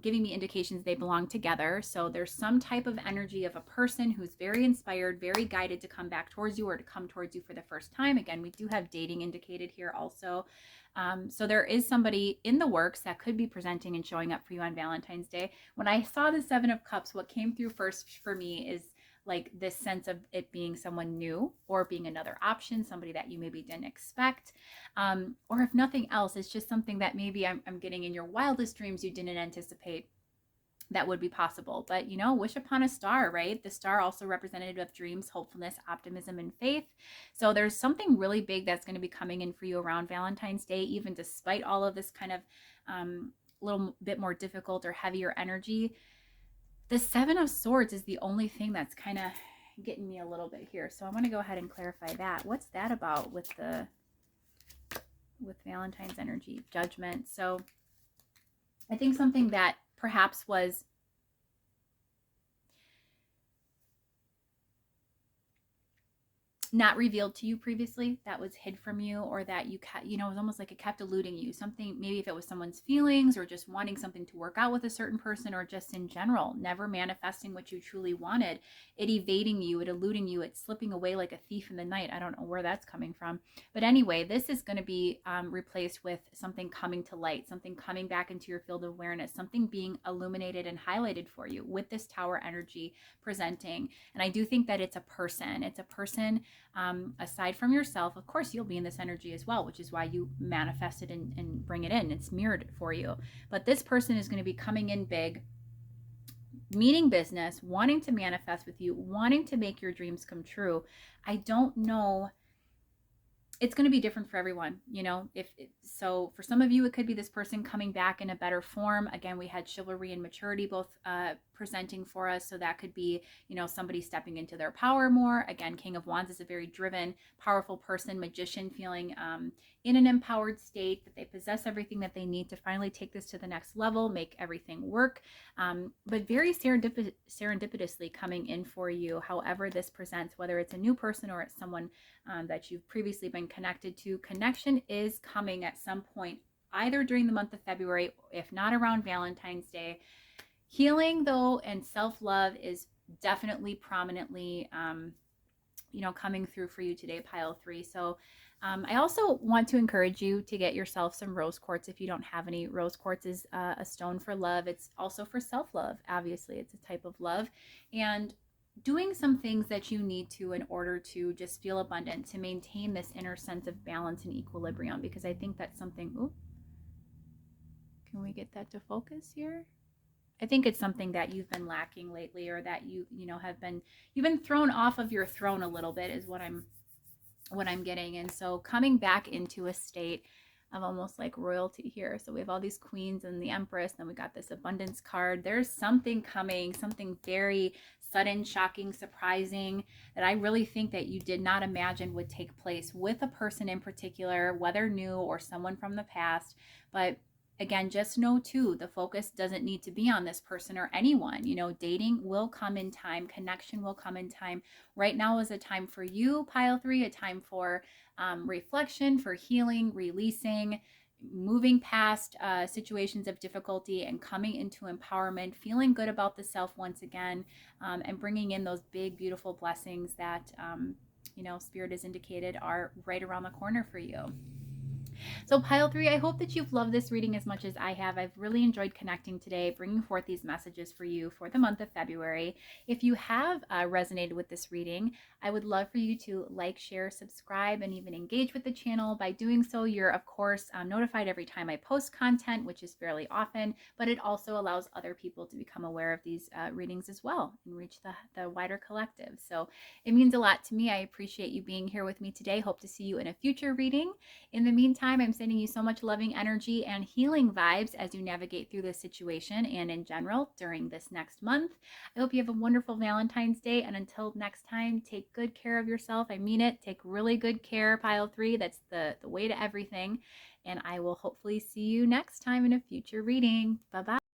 giving me indications they belong together. So there's some type of energy of a person who's very inspired, very guided to come back towards you or to come towards you for the first time. Again, we do have dating indicated here also. So there is somebody in the works that could be presenting and showing up for you on Valentine's Day. When I saw the 7 of Cups, what came through first for me is like this sense of it being someone new or being another option, somebody that you maybe didn't expect. Or if nothing else, it's just something that maybe I'm getting in your wildest dreams you didn't anticipate that would be possible. But wish upon a star, right? The star also representative of dreams, hopefulness, optimism, and faith. So there's something really big that's going to be coming in for you around Valentine's Day, even despite all of this kind of little bit more difficult or heavier energy. The 7 of Swords is the only thing that's kind of getting me a little bit here. So I want to go ahead and clarify that. What's that about with Valentine's energy? Judgment. So I think something that perhaps was not revealed to you previously, that was hid from you, or that you it was almost like it kept eluding you. Something, maybe if it was someone's feelings or just wanting something to work out with a certain person, or just in general never manifesting what you truly wanted, it evading you, it eluding you, it's slipping away like a thief in the night. I don't know where that's coming from, but anyway, this is going to be replaced with something coming to light, something coming back into your field of awareness, something being illuminated and highlighted for you with this Tower energy presenting. And I do think that it's a person aside from yourself. Of course, you'll be in this energy as well, which is why you manifest it and bring it in. It's mirrored for you. But this person is going to be coming in big, meaning business, wanting to manifest with you, wanting to make your dreams come true. I don't know. It's going to be different for everyone, so for some of you, it could be this person coming back in a better form. Again, we had chivalry and maturity both presenting for us. So that could be, somebody stepping into their power more. Again, King of Wands is a very driven, powerful person, magician, feeling in an empowered state, that they possess everything that they need to finally take this to the next level, make everything work, but very serendipitously coming in for you, however this presents, whether it's a new person or it's someone that you've previously been connected to. Connection is coming at some point, either during the month of February, if not around Valentine's Day. Healing, though, and self-love is definitely prominently coming through for you today, pile 3. So I also want to encourage you to get yourself some rose quartz if you don't have any. Rose quartz is a stone for love. It's also for self-love. Obviously, it's a type of love. And doing some things that you need to in order to just feel abundant, to maintain this inner sense of balance and equilibrium, because I think that's something. Ooh, can we get that to focus here? I think it's something that you've been lacking lately, or that you've been thrown off of your throne a little bit, is what I'm getting. And so coming back into a state of almost like royalty here. So we have all these queens and the empress, then we got this abundance card. There's something coming, something very sudden, shocking, surprising, that I really think that you did not imagine would take place with a person in particular, whether new or someone from the past. But again, just know too, the focus doesn't need to be on this person or anyone. Dating will come in time. Connection will come in time. Right now is a time for you, pile 3, a time for reflection, for healing, releasing, moving past situations of difficulty and coming into empowerment, feeling good about the self once again, and bringing in those big, beautiful blessings that, Spirit has indicated are right around the corner for you. So pile 3, I hope that you've loved this reading as much as I have. I've really enjoyed connecting today, bringing forth these messages for you for the month of February. If you have resonated with this reading, I would love for you to like, share, subscribe, and even engage with the channel. By doing so, you're of course notified every time I post content, which is fairly often, but it also allows other people to become aware of these readings as well and reach the wider collective. So it means a lot to me. I appreciate you being here with me today. Hope to see you in a future reading. In the meantime, I'm sending you so much loving energy and healing vibes as you navigate through this situation and in general during this next month. I hope you have a wonderful Valentine's Day, and until next time, take good care of yourself. I mean it. Take really good care, pile 3. That's the way to everything. And I will hopefully see you next time in a future reading. Bye-bye.